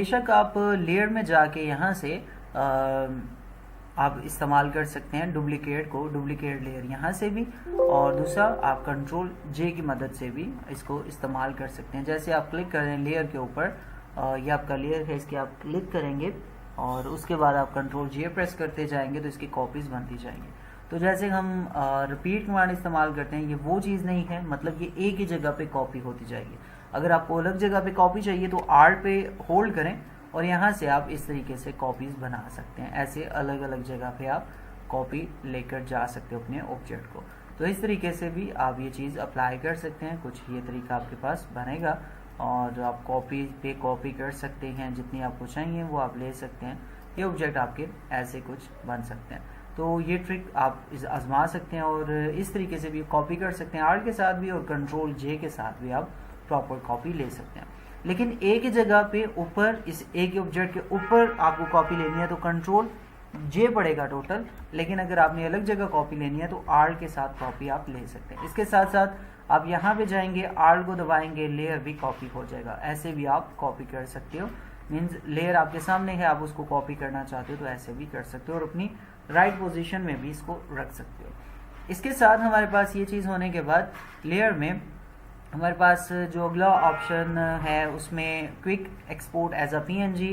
बेशक आप लेयर में जाके यहाँ से आप इस्तेमाल कर सकते हैं डुप्लीकेट लेयर यहाँ से भी, और दूसरा आप कंट्रोल जे की मदद से भी इसको इस्तेमाल कर सकते हैं। जैसे आप क्लिक करें लेयर के ऊपर, ये आपका लेयर है, इसके आप क्लिक करेंगे और उसके बाद आप कंट्रोल जे प्रेस करते जाएंगे तो इसकी कॉपीज़ बनती जाएंगी। तो जैसे हम रिपीट कमांड इस्तेमाल करते हैं, ये वो चीज़ नहीं है, मतलब ये एक ही जगह पे कॉपी होती जाएगी। अगर आपको अलग जगह पे कॉपी चाहिए तो आर पे होल्ड करें और यहाँ से आप इस तरीके से कॉपीज़ बना सकते हैं। ऐसे अलग अलग जगह पे आप कॉपी लेकर जा सकते हो अपने ऑब्जेक्ट को। तो इस तरीके से भी आप ये चीज़ अप्लाई कर सकते हैं। कुछ ये तरीका आपके पास बनेगा और आप कॉपी पे कॉपी कर सकते हैं, जितनी आपको चाहिए वो आप ले सकते हैं। ये ऑब्जेक्ट आपके ऐसे कुछ बन सकते हैं। तो ये ट्रिक आप आजमा सकते हैं और इस तरीके से भी कॉपी कर सकते हैं, आर के साथ भी और कंट्रोल जे के साथ भी आप प्रॉपर कॉपी ले सकते हैं। लेकिन एक ही जगह पे ऊपर, इस एक ऑब्जेक्ट के ऊपर आपको कॉपी लेनी है तो कंट्रोल जे पड़ेगा टोटल, लेकिन अगर आपने अलग जगह कॉपी लेनी है तो आर के साथ कॉपी आप ले सकते हैं। इसके साथ साथ आप यहाँ पे जाएंगे, आर को दबाएंगे, लेयर भी कॉपी हो जाएगा। ऐसे भी आप कॉपी कर सकते हो। मीन्स लेयर आपके सामने है, आप उसको कॉपी करना चाहते हो तो ऐसे भी कर सकते हो और अपनी राइट पोजीशन में भी इसको रख सकते हो। इसके साथ हमारे पास ये चीज़ होने के बाद लेयर में हमारे पास जो अगला ऑप्शन है उसमें quick export as a PNG,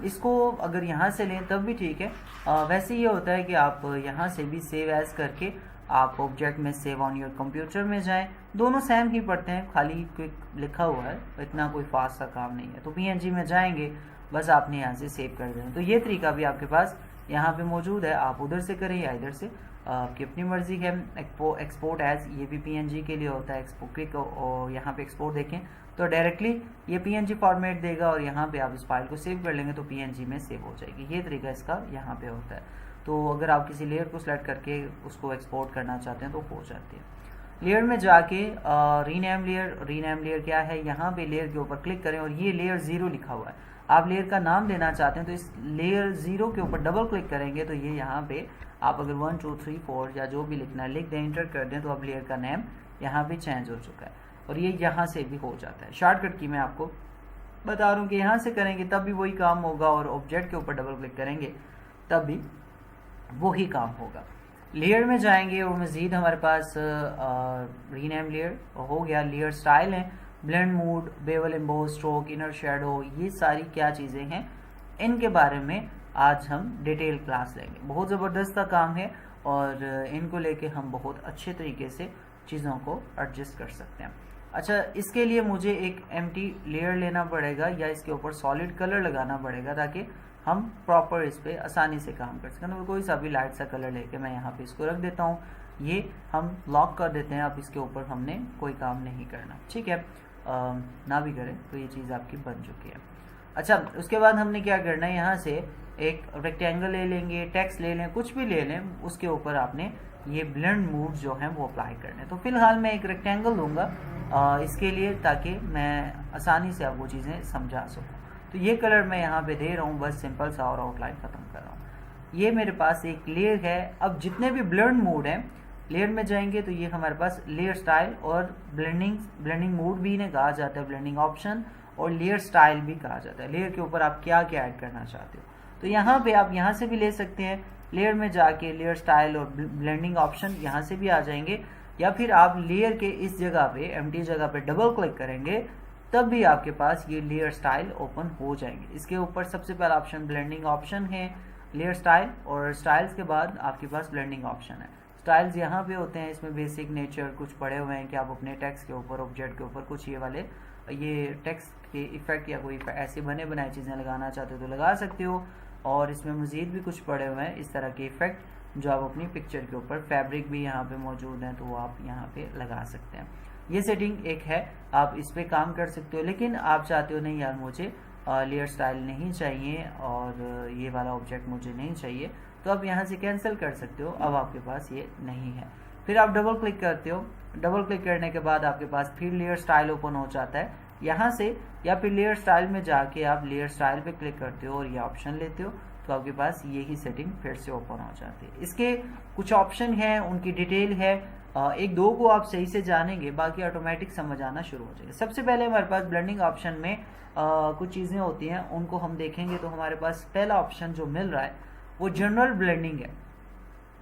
इसको अगर यहाँ से लें तब भी ठीक है। वैसे ये होता है कि आप यहाँ से भी सेव एज करके आप ऑब्जेक्ट में सेव ऑन योर कंप्यूटर में जाएं। दोनों सेम ही पड़ते हैं, खाली क्विक लिखा हुआ है, इतना कोई फास्ट सा काम नहीं है। तो पीएनजी में जाएंगे, बस आपने यहाँ से सेव कर देना। तो ये तरीका भी आपके पास यहाँ पे मौजूद है, आप उधर से करें या इधर से, आपकी अपनी मर्जी है। एक्सपोर्ट एज ये भी पीएनजी के लिए होता है। क्विक और यहाँ पे एक्सपोर्ट देखें तो डायरेक्टली ये पीएनजी फॉर्मेट देगा और यहाँ पे आप इस फाइल को सेव कर लेंगे तो पीएनजी में सेव हो जाएगी। ये तरीका इसका यहाँ पे होता है। तो अगर आप किसी लेयर को सिलेक्ट करके उसको एक्सपोर्ट करना चाहते हैं तो हो जाती है। लेयर में जाके रीनेम लेयर क्या है, यहाँ पे लेयर के ऊपर क्लिक करें और ये लेयर 0 लिखा हुआ है। आप लेयर का नाम देना चाहते हैं तो इस लेयर 0 के ऊपर डबल क्लिक करेंगे तो ये यहाँ पे आप अगर 1 2 3 4 या जो भी लिखना है लिख दें, इंटर कर दें, तो अब लेयर का नेम यहाँ पे चेंज हो चुका है और ये यहाँ से भी हो जाता है। शॉर्टकट की मैं आपको बता रहा हूँ कि यहाँ से करेंगे तब भी वही काम होगा और ऑब्जेक्ट के ऊपर डबल क्लिक करेंगे तब भी वही काम होगा। लेयर में जाएंगे और मज़ीद हमारे पास रीनेम लेयर हो गया। लेयर स्टाइल है, blend mode, bevel, emboss, stroke, inner shadow, ये सारी क्या चीज़ें हैं, इनके बारे में आज हम डिटेल क्लास लेंगे। बहुत ज़बरदस्त का काम है और इनको लेके हम बहुत अच्छे तरीके से चीज़ों को एडजस्ट कर सकते हैं। अच्छा, इसके लिए मुझे एक एम्प्टी लेयर लेना पड़ेगा या इसके ऊपर सॉलिड कलर लगाना पड़ेगा ताकि हम प्रॉपर इस पर आसानी से काम कर सकें। तो कोई सा भी लाइट सा कलर लेके मैं यहाँ पे इसको रख देता हूँ, ये हम लॉक कर देते हैं। अब इसके ऊपर हमने कोई काम नहीं करना, ठीक है, ना भी करें तो ये चीज़ आपकी बन चुकी है। अच्छा, उसके बाद हमने क्या करना है, यहाँ से एक रेक्टेंगल ले लेंगे, टेक्स्ट ले लें, कुछ भी ले लें, उसके ऊपर आपने ये ब्लेंड मूव जो है वो अप्लाई करने। तो फिलहाल मैं एक रेक्टेंगल दूंगा इसके लिए ताकि मैं आसानी से आपको चीज़ें समझा सकूँ। तो ये कलर मैं यहाँ पे दे रहा हूँ, बस सिंपल सा, और आउटलाइन ख़त्म कर रहा हूँ। ये मेरे पास एक लेयर है। अब जितने भी ब्लेंड मोड हैं, लेयर में जाएंगे तो ये हमारे पास लेयर स्टाइल और ब्लेंडिंग मोड भी इन्हें कहा जाता है, ब्लेंडिंग ऑप्शन, और लेयर स्टाइल भी कहा जाता है। लेयर के ऊपर आप क्या क्या ऐड करना चाहते हो तो यहाँ पे आप यहाँ से भी ले सकते हैं। लेयर में जाके लेयर स्टाइल और ब्लेंडिंग ऑप्शन यहाँ से भी आ जाएंगे, या फिर आप लेयर के इस जगह पे, एम्प्टी जगह पे डबल क्लिक करेंगे तब भी आपके पास ये लेयर स्टाइल ओपन हो जाएंगे। इसके ऊपर सबसे पहला ऑप्शन ब्लेंडिंग ऑप्शन है, लेयर स्टाइल, और स्टाइल्स के बाद आपके पास ब्लेंडिंग ऑप्शन है। स्टाइल्स यहाँ पे होते हैं, इसमें बेसिक नेचर कुछ पड़े हुए हैं कि आप अपने टेक्स्ट के ऊपर, ऑब्जेक्ट के ऊपर कुछ ये टेक्स्ट के इफेक्ट या कोई ऐसे बने बनाए चीज़ें लगाना चाहते हो तो लगा सकते हो। और इसमें मज़ीद भी कुछ पड़े हुए हैं इस तरह के इफेक्ट जो आप अपनी पिक्चर के ऊपर, फैब्रिक भी यहाँ पे मौजूद है तो वो आप यहाँ पे लगा सकते हैं। ये सेटिंग एक है, आप इस पे काम कर सकते हो। लेकिन आप चाहते हो नहीं यार मुझे लेयर स्टाइल नहीं चाहिए और ये वाला ऑब्जेक्ट मुझे नहीं चाहिए, तो आप यहाँ से कैंसिल कर सकते हो। अब आपके पास ये नहीं है, फिर आप डबल क्लिक करते हो। डबल क्लिक करने के बाद आपके पास फिर लेयर स्टाइल ओपन हो जाता है यहाँ से, या फिर लेयर स्टाइल में जाके आप लेयर स्टाइल पे क्लिक करते हो और ये ऑप्शन लेते हो तो आपके पास यही सेटिंग फिर से ओपन हो जाती है। इसके कुछ ऑप्शन हैं, उनकी डिटेल है एक दो को आप सही से जानेंगे, बाकी ऑटोमेटिक समझ आना शुरू हो जाएगा। सबसे पहले हमारे पास ब्लेंडिंग ऑप्शन में कुछ चीज़ें होती हैं, उनको हम देखेंगे। तो हमारे पास पहला ऑप्शन जो मिल रहा है वो जनरल ब्लेंडिंग है।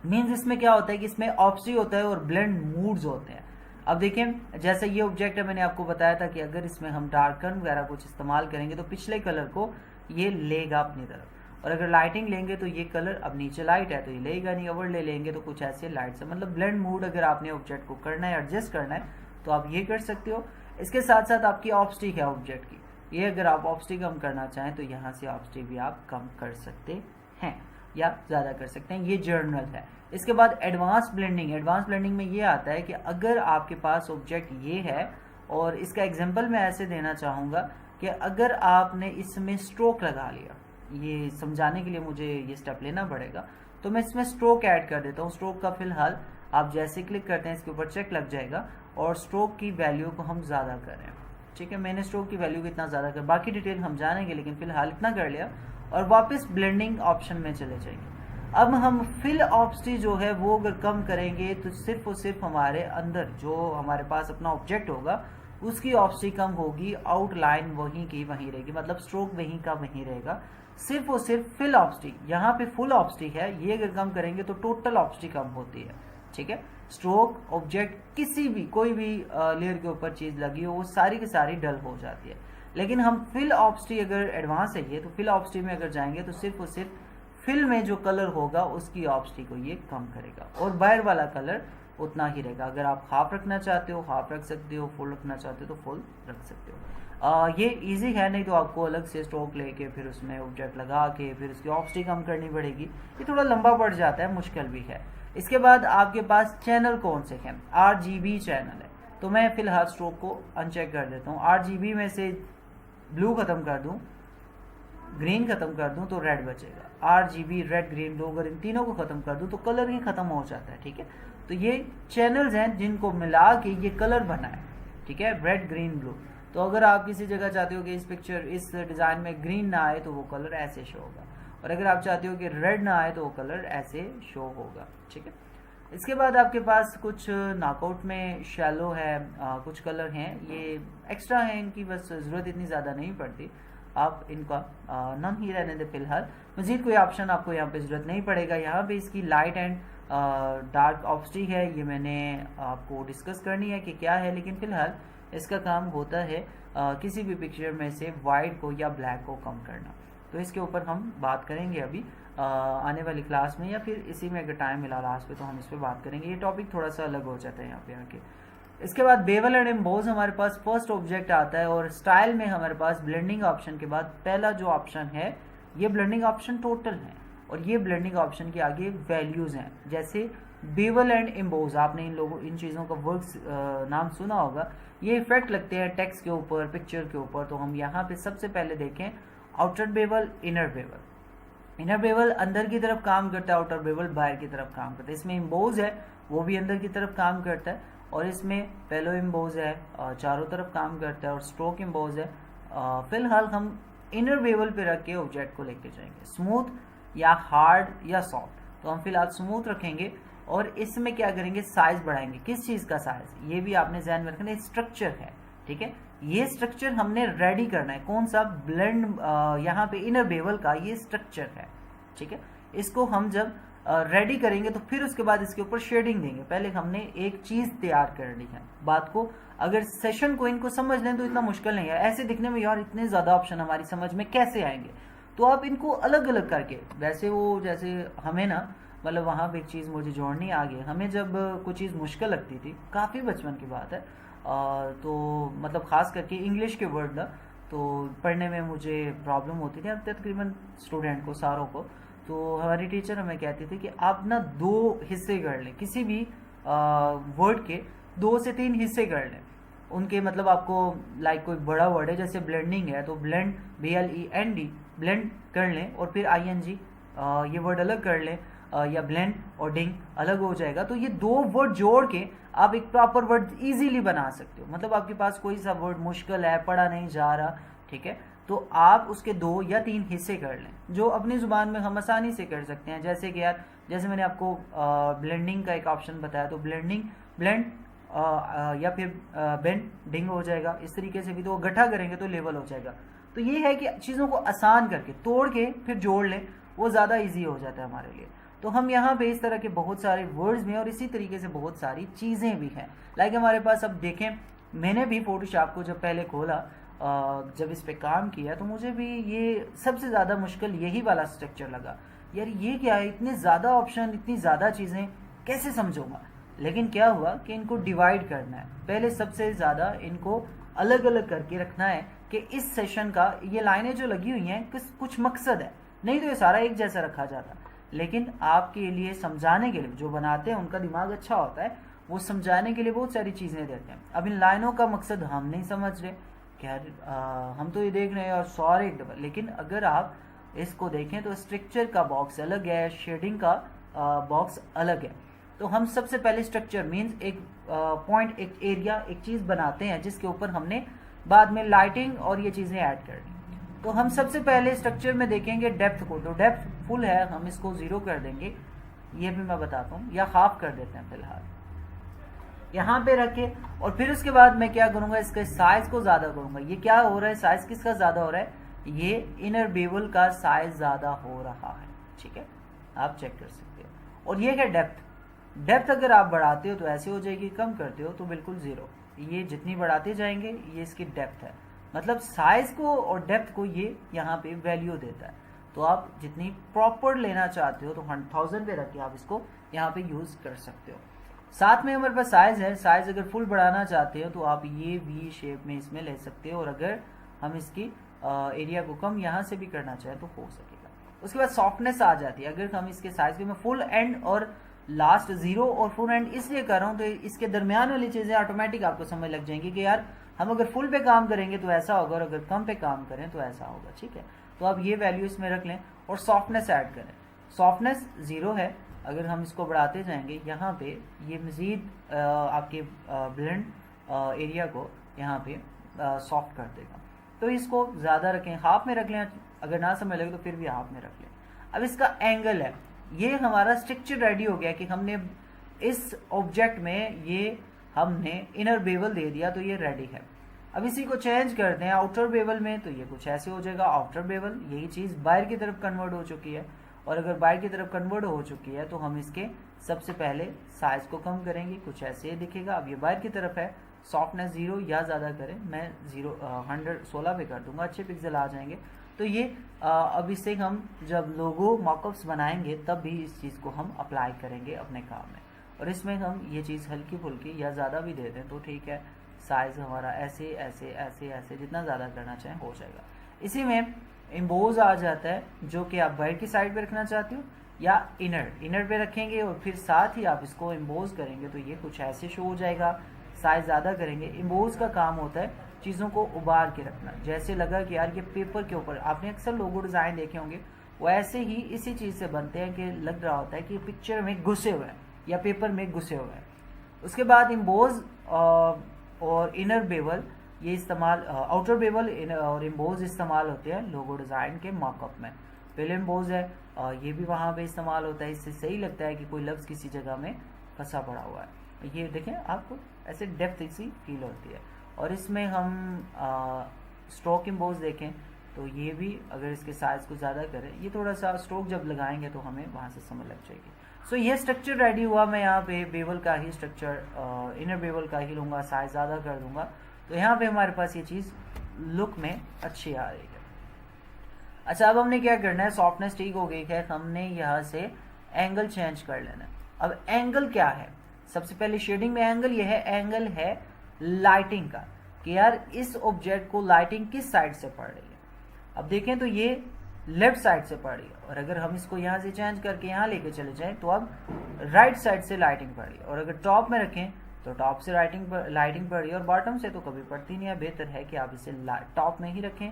मीन्स इसमें क्या होता है कि इसमें ऑप्सी होता है और ब्लेंड मूड्स होते हैं। अब देखें, जैसे ये ऑब्जेक्ट है, मैंने आपको बताया था कि अगर इसमें हम डार्कन वगैरह कुछ इस्तेमाल करेंगे तो पिछले कलर को ये लेगा अपनी तरफ, और अगर लाइटिंग लेंगे तो ये कलर, अब नीचे लाइट है तो ये लेगा नहीं, ओवरले लेंगे तो कुछ ऐसे लाइट से, मतलब ब्लेंड मूड अगर आपने ऑब्जेक्ट को करना है, एडजस्ट करना है, तो आप ये कर सकते हो। इसके साथ साथ आपकी ऑप्स्टिक है ऑब्जेक्ट की, ये अगर आप ऑप्स्टिक कम करना चाहें तो यहाँ से ऑप्स्टिक भी आप कम कर सकते हैं या ज़्यादा कर सकते हैं। ये जर्नल है। इसके बाद एडवांस ब्लेंडिंग। एडवांस ब्लेंडिंग में ये आता है कि अगर आपके पास ऑब्जेक्ट ये है, और इसका एग्जांपल मैं ऐसे देना चाहूँगा कि अगर आपने इसमें स्ट्रोक लगा लिया, ये समझाने के लिए मुझे ये स्टेप लेना पड़ेगा, तो मैं इसमें स्ट्रोक ऐड कर देता हूँ। स्ट्रोक का फिलहाल आप जैसे क्लिक करते हैं इसके ऊपर चेक लग जाएगा, और स्ट्रोक की वैल्यू को हम ज़्यादा करें। ठीक है, मैंने स्ट्रोक की वैल्यू को इतना ज़्यादा कर, बाकी डिटेल हम जानेंगे, लेकिन फिलहाल इतना कर लिया, और वापस ब्लेंडिंग ऑप्शन में चले जाएंगे। अब हम फिल ऑप्सी जो है वो अगर कम करेंगे तो सिर्फ और सिर्फ हमारे अंदर जो हमारे पास अपना ऑब्जेक्ट होगा उसकी ऑप्सी कम होगी, आउटलाइन वहीं की वहीं रहेगी, मतलब स्ट्रोक वहीं का वहीं रहेगा। सिर्फ और सिर्फ फिल ऑप्सी, यहाँ पे फुल ऑप्सी है, ये अगर कम करेंगे तो टोटल ऑप्सी कम होती है। ठीक है, स्ट्रोक ऑब्जेक्ट किसी भी कोई भी लेयर के ऊपर चीज लगी हो वो सारी की सारी डल हो जाती है। लेकिन हम फिल ऑप्सी अगर एडवांस है ये, तो फिल ऑप्सी में अगर जाएंगे तो सिर्फ और सिर्फ फिल में जो कलर होगा उसकी ऑप्सी को ये कम करेगा, और बाहर वाला कलर उतना ही रहेगा। अगर आप हाफ रखना चाहते हो हाफ रख सकते हो, फुल रखना चाहते हो तो फुल रख सकते हो। ये इजी है, नहीं तो आपको अलग से स्ट्रोक लेके फिर उसमें ऑब्जेक्ट लगा के फिर उसकी ऑप्सी कम करनी पड़ेगी, ये थोड़ा लंबा पड़ जाता है, मुश्किल भी है। इसके बाद आपके पास चैनल कौन से हैं, RGB चैनल है, तो मैं फिलहाल स्ट्रोक को अनचेक कर देता हूँ। RGB में से ब्लू खत्म कर दूं, ग्रीन खत्म कर दूं तो रेड बचेगा। RGB रेड ग्रीन ब्लू, अगर इन तीनों को खत्म कर दूं तो कलर ही खत्म हो जाता है। ठीक है, तो ये चैनल्स हैं जिनको मिला के ये कलर बना है। ठीक है, रेड ग्रीन ब्लू। तो अगर आप किसी जगह चाहते हो कि इस पिक्चर इस डिजाइन में ग्रीन ना आए तो वो कलर ऐसे शो होगा, और अगर आप चाहते हो कि रेड ना आए तो वो कलर ऐसे शो होगा। ठीक है, इसके बाद आपके पास कुछ नॉकआउट में शैलो है, कुछ कलर हैं ये एक्स्ट्रा हैं, इनकी बस ज़रूरत इतनी ज़्यादा नहीं पड़ती, आप इनका नन ही रहने दें फिलहाल। मजीद कोई ऑप्शन आपको यहाँ पे ज़रूरत नहीं पड़ेगा। यहाँ पे इसकी लाइट एंड डार्क ऑप्सी है, ये मैंने आपको डिस्कस करनी है कि क्या है, लेकिन फिलहाल इसका काम होता है किसी भी पिक्चर में से वाइट को या ब्लैक को कम करना। तो इसके ऊपर हम बात करेंगे अभी आने वाली क्लास में, या फिर इसी में अगर टाइम मिला लास्ट पे तो हम इस पर बात करेंगे। ये टॉपिक थोड़ा सा अलग हो जाता है यहाँ पे आके। इसके बाद बेवल एंड एम्बोज हमारे पास फर्स्ट ऑब्जेक्ट आता है, और स्टाइल में हमारे पास ब्लेंडिंग ऑप्शन के बाद पहला जो ऑप्शन है ये ब्लेंडिंग ऑप्शन टोटल है, और ये ब्लेंडिंग ऑप्शन के आगे वैल्यूज हैं। जैसे बेवल एंड एम्बोज, आपने इन चीज़ों का वर्क नाम सुना होगा। ये इफेक्ट लगते हैं टेक्स्ट के ऊपर, पिक्चर के ऊपर। तो हम यहाँ पे सबसे पहले देखें outer bevel, inner bevel. Inner bevel अंदर की तरफ काम करता है, आउटर बेवल बाहर की तरफ काम करता है। इसमें एम्बोज है वो भी अंदर की तरफ काम करता है, और इसमें पेलो एम्बोज है चारों तरफ काम करता है, और स्ट्रोक एम्बोज है। फिलहाल हम इनर बेवल पे रख के ऑब्जेक्ट को लेके जाएंगे, स्मूथ या हार्ड या सॉफ्ट। तो हम फिलहाल स्मूथ रखेंगे, और इसमें क्या करेंगे, साइज बढ़ाएंगे। किस चीज का साइज, ये भी आपने ध्यान में रखना है, स्ट्रक्चर है। ठीक है, ये स्ट्रक्चर हमने रेडी करना है। कौन सा, ब्लेंड, यहाँ पे इनर बेवल का ये स्ट्रक्चर है। ठीक है, इसको हम जब रेडी करेंगे तो फिर उसके बाद इसके ऊपर शेडिंग देंगे। पहले हमने एक चीज तैयार कर ली है। बात को अगर सेशन को इनको समझ लें तो इतना मुश्किल नहीं है। ऐसे दिखने में यार इतने ज्यादा ऑप्शन हमारी समझ में कैसे आएंगे, तो आप इनको अलग अलग करके, वैसे वो जैसे हमें ना, मतलब वहाँ पे एक चीज़ मुझे जोड़नी आ गई। हमें जब कुछ चीज़ मुश्किल लगती थी, काफ़ी बचपन की बात है, तो मतलब ख़ास करके इंग्लिश के वर्ड ना, तो पढ़ने में मुझे प्रॉब्लम होती थी। अब तकरीबन स्टूडेंट को, सारों को, तो हमारी टीचर हमें कहती थी कि आप ना 2 हिस्से कर लें, किसी भी वर्ड के 2 से 3 हिस्से कर लें। उनके मतलब आपको लाइक कोई बड़ा वर्ड है जैसे ब्लेंडिंग है, तो ब्लेंड BLEND ब्लेंड कर लें, और फिर ING ये वर्ड अलग कर लें, या ब्लेंड और डिंग अलग हो जाएगा। तो ये 2 वर्ड जोड़ के आप एक प्रॉपर वर्ड इजीली बना सकते हो। मतलब आपके पास कोई सा वर्ड मुश्किल है, पढ़ा नहीं जा रहा, ठीक है, तो आप उसके 2 या 3 हिस्से कर लें, जो अपनी जुबान में हम आसानी से कर सकते हैं। जैसे कि यार, जैसे मैंने आपको ब्लेंडिंग का एक ऑप्शन बताया, तो ब्लेंडिंग ब्लेंड या फिर बेंडिंग हो जाएगा, इस तरीके से भी तो गड्ढा करेंगे तो लेवल हो जाएगा। तो ये है कि चीज़ों को आसान करके तोड़ के फिर जोड़ लें, वो ज़्यादा इजी हो जाता है हमारे लिए। तो हम यहाँ पे इस तरह के बहुत सारे वर्ड्स भी हैं और इसी तरीके से बहुत सारी चीज़ें भी हैं। लाइक हमारे पास, अब देखें, मैंने भी फोटोशॉप को जब पहले खोला, जब इस पे काम किया, तो मुझे भी ये सबसे ज़्यादा मुश्किल यही वाला स्ट्रक्चर लगा। यार ये क्या है, इतने ज़्यादा ऑप्शन, इतनी ज़्यादा चीज़ें, कैसे समझूंगा। लेकिन क्या हुआ कि इनको डिवाइड करना है। पहले सबसे ज़्यादा इनको अलग अलग करके रखना है कि इस सेशन का ये लाइनें जो लगी हुई हैं कुछ मकसद है, नहीं तो ये सारा एक जैसा रखा जाता। लेकिन आपके लिए समझाने के लिए, जो बनाते हैं उनका दिमाग अच्छा होता है, वो समझाने के लिए बहुत सारी चीज़ें देते हैं। अब इन लाइनों का मकसद हम नहीं समझ रहे, क्या हम तो ये देख रहे हैं और सारे, लेकिन अगर आप इसको देखें तो स्ट्रक्चर का बॉक्स अलग है, शेडिंग का बॉक्स अलग है। तो हम सबसे पहले स्ट्रक्चर मीन्स एक पॉइंट, एक एरिया, एक चीज़ बनाते हैं जिसके ऊपर हमने बाद में लाइटिंग और ये चीज़ें ऐड करनी। तो हम सबसे पहले स्ट्रक्चर में देखेंगे डेप्थ को। तो डेप्थ फुल है, हम इसको 0 कर देंगे, ये भी मैं बताता हूँ, या हाफ कर देते हैं फिलहाल, यहाँ पे रखे। और फिर उसके बाद मैं क्या करूँगा, इसके साइज को ज़्यादा करूँगा। ये क्या हो रहा है, साइज किसका ज़्यादा हो रहा है, ये इनर बेवल का साइज ज़्यादा हो रहा है, ठीक है, आप चेक कर सकते हो। और ये है डेप्थ। डेप्थ अगर आप बढ़ाते हो तो ऐसे हो जाएगी, कम करते हो तो बिल्कुल 0। ये जितनी बढ़ाते जाएंगे ये इसकी डेप्थ है, मतलब साइज को और डेप्थ को ये यहाँ पे वैल्यू देता है। तो आप जितनी प्रॉपर लेना चाहते हो तो 1000 पे रख के आप इसको यहाँ पे यूज कर सकते हो। साथ में हमारे पास साइज है, साइज अगर फुल बढ़ाना चाहते हो तो आप ये वी शेप में इसमें ले सकते हो, और अगर हम इसकी एरिया को कम यहाँ से भी करना चाहें तो हो सकेगा। उसके बाद सॉफ्टनेस आ जाती है। अगर हम इसके साइज को, मैं फुल एंड और लास्ट 0 और फुल एंड इसलिए कर रहा हूँ तो इसके दरमियान वाली चीज़ें ऑटोमेटिक आपको समझ लग जाएंगी कि यार हम अगर फुल पे काम करेंगे तो ऐसा होगा और अगर कम पे काम करें तो ऐसा होगा, ठीक है। तो आप ये वैल्यू इसमें रख लें और सॉफ्टनेस ऐड करें। सॉफ्टनेस 0 है, अगर हम इसको बढ़ाते जाएंगे यहाँ पे ये मज़ीद आपके ब्लेंड एरिया को यहाँ पे सॉफ्ट कर देगा। तो इसको ज़्यादा रखें, हाफ में रख लें, अगर ना समझ लगे तो फिर भी हाफ में रख लें। अब इसका एंगल है, ये हमारा स्ट्रक्चर रेडी हो गया कि हमने इस ऑब्जेक्ट में ये हमने इनर बेवल दे दिया, तो ये रेडी है। अब इसी को चेंज करते हैं आउटर बेवल में, तो ये कुछ ऐसे हो जाएगा आउटर बेवल। यही चीज़ बाहर की तरफ कन्वर्ट हो चुकी है, और अगर बाहर की तरफ कन्वर्ट हो चुकी है तो हम इसके सबसे पहले साइज को कम करेंगे, कुछ ऐसे दिखेगा। अब ये बाहर की तरफ है, सॉफ्टनेस 0 या ज़्यादा करें, मैं 116 पे कर दूंगा, अच्छे पिक्सल आ जाएंगे। तो ये अब इससे हम जब लोगो मॉकअप्स बनाएंगे तब भी इस चीज़ को हम अप्लाई करेंगे अपने काम में। और इसमें हम ये चीज़ हल्की फुल्की या ज़्यादा भी दे दें तो ठीक है। साइज़ हमारा ऐसे ऐसे ऐसे ऐसे जितना ज़्यादा करना चाहें हो जाएगा। इसी में एम्बोज आ जाता है, जो कि आप बाहर की साइड पे रखना चाहते हो या इनर पे रखेंगे, और फिर साथ ही आप इसको एम्बोज करेंगे तो ये कुछ ऐसे शो हो जाएगा। साइज ज़्यादा करेंगे। एम्बोज का काम होता है चीज़ों को उबार के रखना। जैसे लगा कि यार ये पेपर के ऊपर, आपने अक्सर लोगो डिज़ाइन देखे होंगे, वो ऐसे ही इसी चीज़ से बनते हैं कि लग रहा होता है कि पिक्चर में घुसे हुए हैं या पेपर में घुसे हुए हैं। उसके बाद एम्बोज और इनर बेवल ये इस्तेमाल, आउटर बेवल और एम्बोज इस्तेमाल होते हैं लोगो डिज़ाइन के मॉकअप में। पहले एम्बोज है, ये भी वहाँ पे इस्तेमाल होता है। इससे सही लगता है कि कोई लफ्ज़ किसी जगह में फंसा पड़ा हुआ है। ये देखें, आपको ऐसे डेप्थ सी फील होती है। और इसमें हम स्ट्रोक एम्बोज देखें तो ये भी, अगर इसके साइज़ को ज़्यादा करें, ये थोड़ा सा स्ट्रोक जब लगाएंगे तो हमें वहाँ से समझ लग जाएगी। सो ये स्ट्रक्चर रेडी हुआ। मैं यहाँ पे बेवल का ही स्ट्रक्चर, इनर बेवल का ही लूँगा, साइज़ ज़्यादा कर दूँगा, तो यहाँ पे हमारे पास ये चीज़ लुक में अच्छी आ रही है। अच्छा, अब हमने क्या करना है, सॉफ्टनेस ठीक हो गई है, हमने यहाँ से एंगल चेंज कर लेना है। अब एंगल क्या है, सबसे पहले शेडिंग में एंगल ये है, एंगल है लाइटिंग का, कि यार इस ऑब्जेक्ट को लाइटिंग किस साइड से पड़ रही है। अब देखें तो ये लेफ्ट साइड से पड़ रही है, और अगर हम इसको यहाँ से चेंज करके यहाँ लेके चले जाएं तो अब राइट साइड से लाइटिंग पड़ रही है। और अगर टॉप में रखें तो टॉप से लाइटिंग पड़ रही है, और बॉटम से तो कभी पड़ती नहीं है। बेहतर है कि आप इसे टॉप में ही रखें,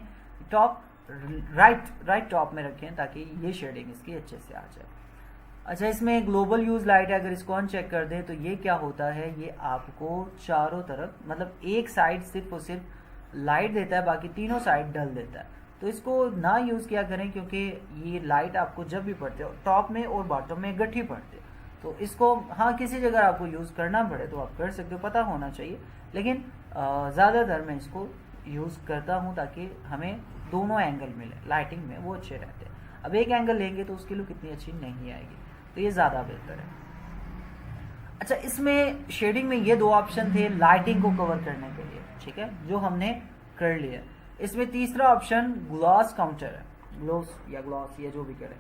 टॉप राइट टॉप में रखें, ताकि ये शेडिंग इसकी अच्छे से आ जाए। अच्छा, इसमें ग्लोबल यूज लाइट है, अगर इसको ऑन चेक कर दें तो ये क्या होता है, ये आपको चारों तरफ, मतलब एक साइड सिर्फ और सिर्फ लाइट देता है, बाकी तीनों साइड डल देता है। तो इसको ना यूज़ किया करें, क्योंकि ये लाइट आपको जब भी पड़ते हो टॉप में और बॉटम में इकट्ठी पड़ते हैं, तो इसको हाँ किसी जगह आपको यूज़ करना पड़े तो आप कर सकते हो, पता होना चाहिए, लेकिन ज़्यादातर मैं इसको यूज़ करता हूँ ताकि हमें दोनों एंगल मिले लाइटिंग में, वो अच्छे रहते हैं। अब एक एंगल लेंगे तो उसकी लुक इतनी अच्छी नहीं आएगी, तो ये ज़्यादा बेहतर है। अच्छा, इसमें शेडिंग में ये दो ऑप्शन थे लाइटिंग को कवर करने के लिए, ठीक है, जो हमने कर लिया। इसमें तीसरा ऑप्शन ग्लॉस काउंटर है, ग्लोस या ग्लॉस या जो भी करें,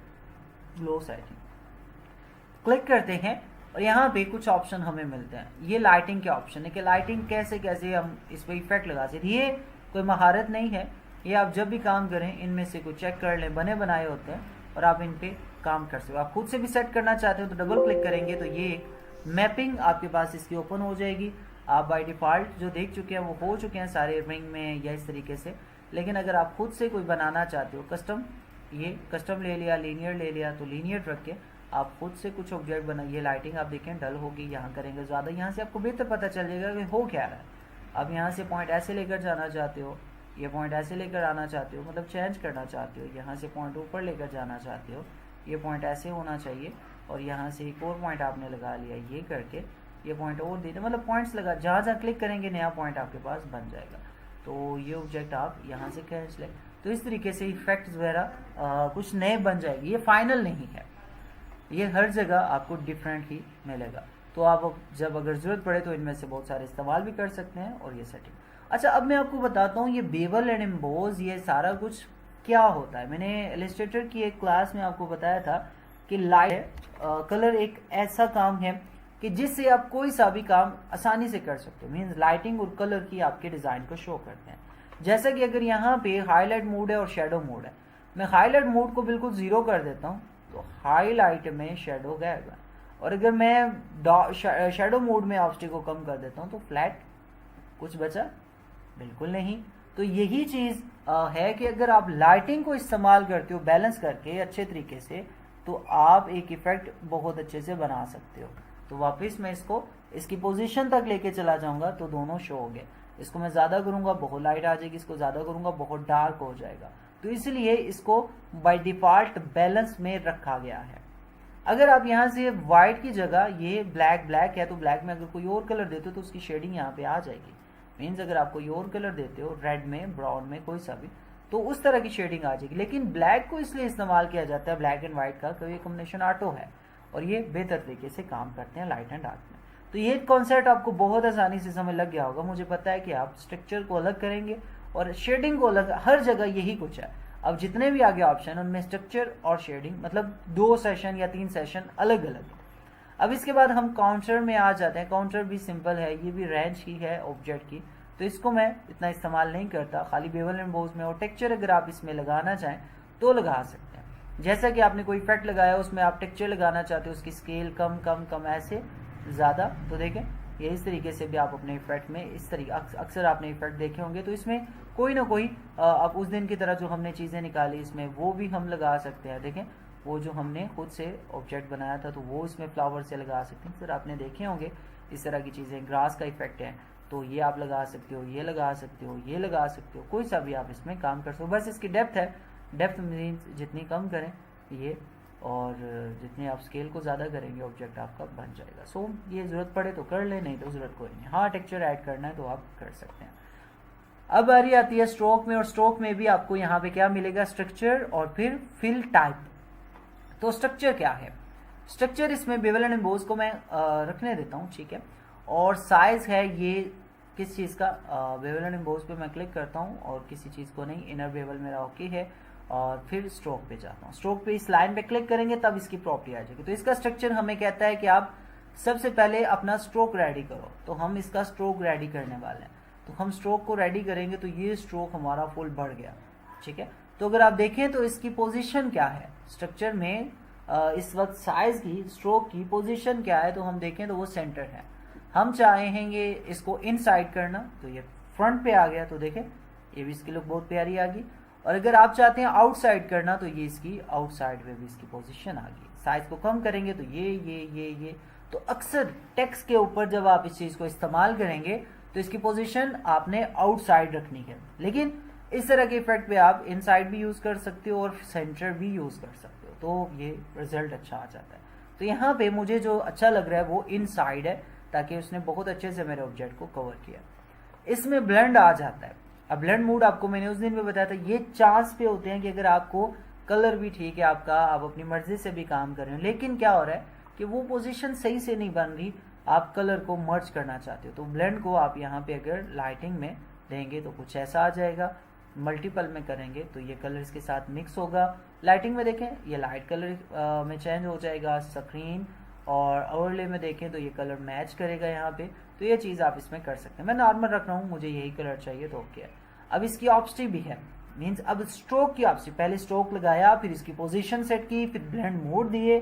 ग्लोस आई थिंक। क्लिक करते हैं और यहाँ पे कुछ ऑप्शन हमें मिलते हैं। ये लाइटिंग के ऑप्शन है कि लाइटिंग कैसे कैसे हम इस पर इफेक्ट लगा सकते हैं। ये कोई महारत नहीं है, ये आप जब भी काम करें इनमें से कुछ चेक कर लें, बने बनाए होते हैं और आप इन पे काम कर सकते हो। आप खुद से भी सेट करना चाहते हो तो डबल क्लिक करेंगे तो ये एक मैपिंग आपके पास इसकी ओपन हो जाएगी। आप बाय डिफ़ॉल्ट जो देख चुके हैं वो हो चुके हैं सारे रिंग में या इस तरीके से, लेकिन अगर आप खुद से कोई बनाना चाहते हो कस्टम, ये कस्टम ले लिया, लीनियर ले लिया, तो लीनियर रख के आप खुद से कुछ ऑब्जेक्ट बनाइए। लाइटिंग आप देखें डल होगी, यहाँ करेंगे ज़्यादा, यहाँ से आपको बेहतर पता चल जाएगा कि हो क्या रहा है। आप यहाँ से पॉइंट ऐसे लेकर जाना चाहते हो, ये पॉइंट ऐसे लेकर आना चाहते हो, मतलब चेंज करना चाहते हो, यहाँ से पॉइंट ऊपर लेकर जाना चाहते हो, ये पॉइंट ऐसे होना चाहिए, और यहाँ से एक और पॉइंट आपने लगा लिया, ये करके ये पॉइंट और दे दे, मतलब पॉइंट्स लगा, जहाँ जहाँ क्लिक करेंगे नया पॉइंट आपके पास बन जाएगा। तो ये ऑब्जेक्ट आप यहाँ से खींच लें, तो इस तरीके से इफेक्ट्स वगैरह कुछ नए बन जाएगी। ये फाइनल नहीं है, ये हर जगह आपको डिफरेंट ही मिलेगा, तो आप जब अगर ज़रूरत पड़े तो इनमें से बहुत सारे इस्तेमाल भी कर सकते हैं। और ये सेटिंग, अच्छा अब मैं आपको बताता हूँ ये बेवल एंड एम्बोज ये सारा कुछ क्या होता है। मैंने इलस्ट्रेटर की एक क्लास में आपको बताया था कि लाइट कलर एक ऐसा काम है कि जिससे आप कोई सा भी काम आसानी से कर सकते हो। मीन्स लाइटिंग और कलर की आपके डिज़ाइन को शो करते हैं। जैसा कि अगर यहाँ पे हाईलाइट मोड है और शेडो मोड है, मैं हाईलाइट मोड को बिल्कुल ज़ीरो कर देता हूँ तो हाईलाइट में शेडो गायब है, और अगर मैं शेडो मोड में ऑब्स्टिक को कम कर देता हूँ तो फ्लैट कुछ बचा बिल्कुल नहीं। तो यही चीज़ है कि अगर आप लाइटिंग को इस्तेमाल करते हो बैलेंस करके अच्छे तरीके से, तो आप एक इफेक्ट बहुत अच्छे से बना सकते हो। तो वापस मैं इसको इसकी पोजीशन तक लेके चला जाऊंगा तो दोनों शो हो गए। इसको मैं ज़्यादा करूंगा बहुत लाइट आ जाएगी, इसको ज़्यादा करूंगा बहुत डार्क हो जाएगा। तो इसलिए इसको बाय डिफ़ॉल्ट बैलेंस में रखा गया है। अगर आप यहाँ से वाइट की जगह ये ब्लैक है तो ब्लैक में अगर कोई और कलर देते हो तो उसकी शेडिंग यहाँ पे आ जाएगी। मीन्स अगर आप कोई और कलर देते हो रेड में, ब्राउन में, कोई सा भी, तो उस तरह की शेडिंग आ जाएगी। लेकिन ब्लैक को इसलिए इस्तेमाल किया जाता है, ब्लैक एंड व्हाइट का, क्योंकि कॉम्बिनेशन ऑटो है और ये बेहतर तरीके से काम करते हैं लाइट एंड डार्क में। तो ये कॉन्सेप्ट आपको बहुत आसानी से समझ लग गया होगा। मुझे पता है कि आप स्ट्रक्चर को अलग करेंगे और शेडिंग को अलग, हर जगह यही कुछ है। अब जितने भी आगे ऑप्शन उनमें स्ट्रक्चर और शेडिंग मतलब 2 सेशन या 3 सेशन अलग अलग है। अब इसके बाद हम काउंटर में आ जाते हैं। काउंटर भी सिंपल है, ये भी रेंज की है ऑब्जेक्ट की, तो इसको मैं इतना इस्तेमाल नहीं करता, खाली बेवल एंड एम्बोज में। और टेक्सचर अगर आप इसमें लगाना चाहें तो लगा सकते हैं। जैसा कि आपने कोई इफेक्ट लगाया उसमें आप टेक्सचर लगाना चाहते हो, उसकी स्केल कम कम कम ऐसे ज़्यादा, तो देखें ये इस तरीके से भी आप अपने इफेक्ट में इस तरीके अक्सर आपने इफेक्ट देखे होंगे। तो इसमें कोई ना कोई अब उस दिन की तरह जो हमने चीज़ें निकाली इसमें वो भी हम लगा सकते हैं। देखें वो जो हमने खुद से ऑब्जेक्ट बनाया था तो वो इसमें फ्लावर से लगा सकते हैं। सर आपने देखे होंगे इस तरह की चीज़ें, ग्रास का इफेक्ट है तो ये आप लगा सकते हो, ये लगा सकते हो, ये लगा सकते हो, कोई सा भी आप इसमें काम कर सकते हो। बस इसकी डेप्थ है, डेप्थ मीन्स जितनी कम करें ये, और जितने आप स्केल को ज़्यादा करेंगे ऑब्जेक्ट आपका बन जाएगा। सो ये ज़रूरत पड़े तो कर ले, नहीं तो ज़रूरत कोई नहीं। हाँ टेक्सचर ऐड करना है तो आप कर सकते हैं। अब बारी आती है स्ट्रोक में, और स्ट्रोक में भी आपको यहाँ पे क्या मिलेगा, स्ट्रक्चर और फिर फिल टाइप। तो स्ट्रक्चर क्या है, स्ट्रक्चर इसमें बेवल एंड एम्बोज को मैं रखने देता हूँ, ठीक है। और साइज है ये किस चीज़ का, बेवल एंड एम्बोज पे मैं क्लिक करता हूँ और किसी चीज़ को नहीं, इनर बेवल मेरा ओके है। और फिर स्ट्रोक पे जाता हूँ, स्ट्रोक पे इस लाइन पे क्लिक करेंगे तब इसकी प्रॉपर्टी आ जाएगी। तो इसका स्ट्रक्चर हमें कहता है कि आप सबसे पहले अपना स्ट्रोक रेडी करो, तो हम इसका स्ट्रोक रेडी करने वाले हैं। तो हम स्ट्रोक को रेडी करेंगे तो ये स्ट्रोक हमारा फुल बढ़ गया, ठीक है। तो अगर आप देखें तो इसकी पोजीशन क्या है स्ट्रक्चर में, इस वक्त साइज की स्ट्रोक की पोजीशन क्या है, तो हम देखें तो वो सेंटर है। हम चाहेंगे इसको इनसाइड करना तो ये फ्रंट पे आ गया, तो देखें ये भी इसकी लुक बहुत प्यारी आ गई। और अगर आप चाहते हैं आउटसाइड करना तो ये इसकी आउटसाइड में भी इसकी पोजीशन आ गई। साइज को कम करेंगे तो ये तो अक्सर टेक्स्ट के ऊपर जब आप इस चीज़ को इस्तेमाल करेंगे तो इसकी पोजीशन आपने आउटसाइड रखनी है। लेकिन इस तरह के इफेक्ट पे आप इनसाइड भी यूज़ कर सकते हो और सेंटर भी यूज़ कर सकते हो, तो ये रिजल्ट अच्छा आ जाता है। तो यहाँ पे मुझे जो अच्छा लग रहा है वो इनसाइड है, ताकि उसने बहुत अच्छे से मेरे ऑब्जेक्ट को कवर किया। इसमें ब्लेंड आ जाता है। अब ब्लेंड मोड आपको मैंने उस दिन भी बताया था, ये चांस पे होते हैं कि अगर आपको कलर भी ठीक है आपका, आप अपनी मर्जी से भी काम कर रहे हैं, लेकिन क्या हो रहा है कि वो पोजीशन सही से नहीं बन रही, आप कलर को मर्ज करना चाहते हो, तो ब्लेंड को आप यहाँ पे अगर लाइटिंग में देंगे तो कुछ ऐसा आ जाएगा, मल्टीपल में करेंगे तो ये कलर इसके साथ मिक्स होगा। लाइटिंग में देखें ये लाइट कलर में चेंज हो जाएगा, स्क्रीन और ओवरले में देखें तो ये कलर मैच करेगा यहाँ पे। तो ये चीज़ आप इसमें कर सकते हैं। मैं नॉर्मल रख रहा हूँ, मुझे यही कलर चाहिए तो ओके है। अब इसकी ऑप्स्टी भी है, मीन्स अब स्ट्रोक की ऑप्स्टी, पहले स्ट्रोक लगाया, फिर इसकी पोजीशन सेट की, फिर ब्लेंड मोड दिए,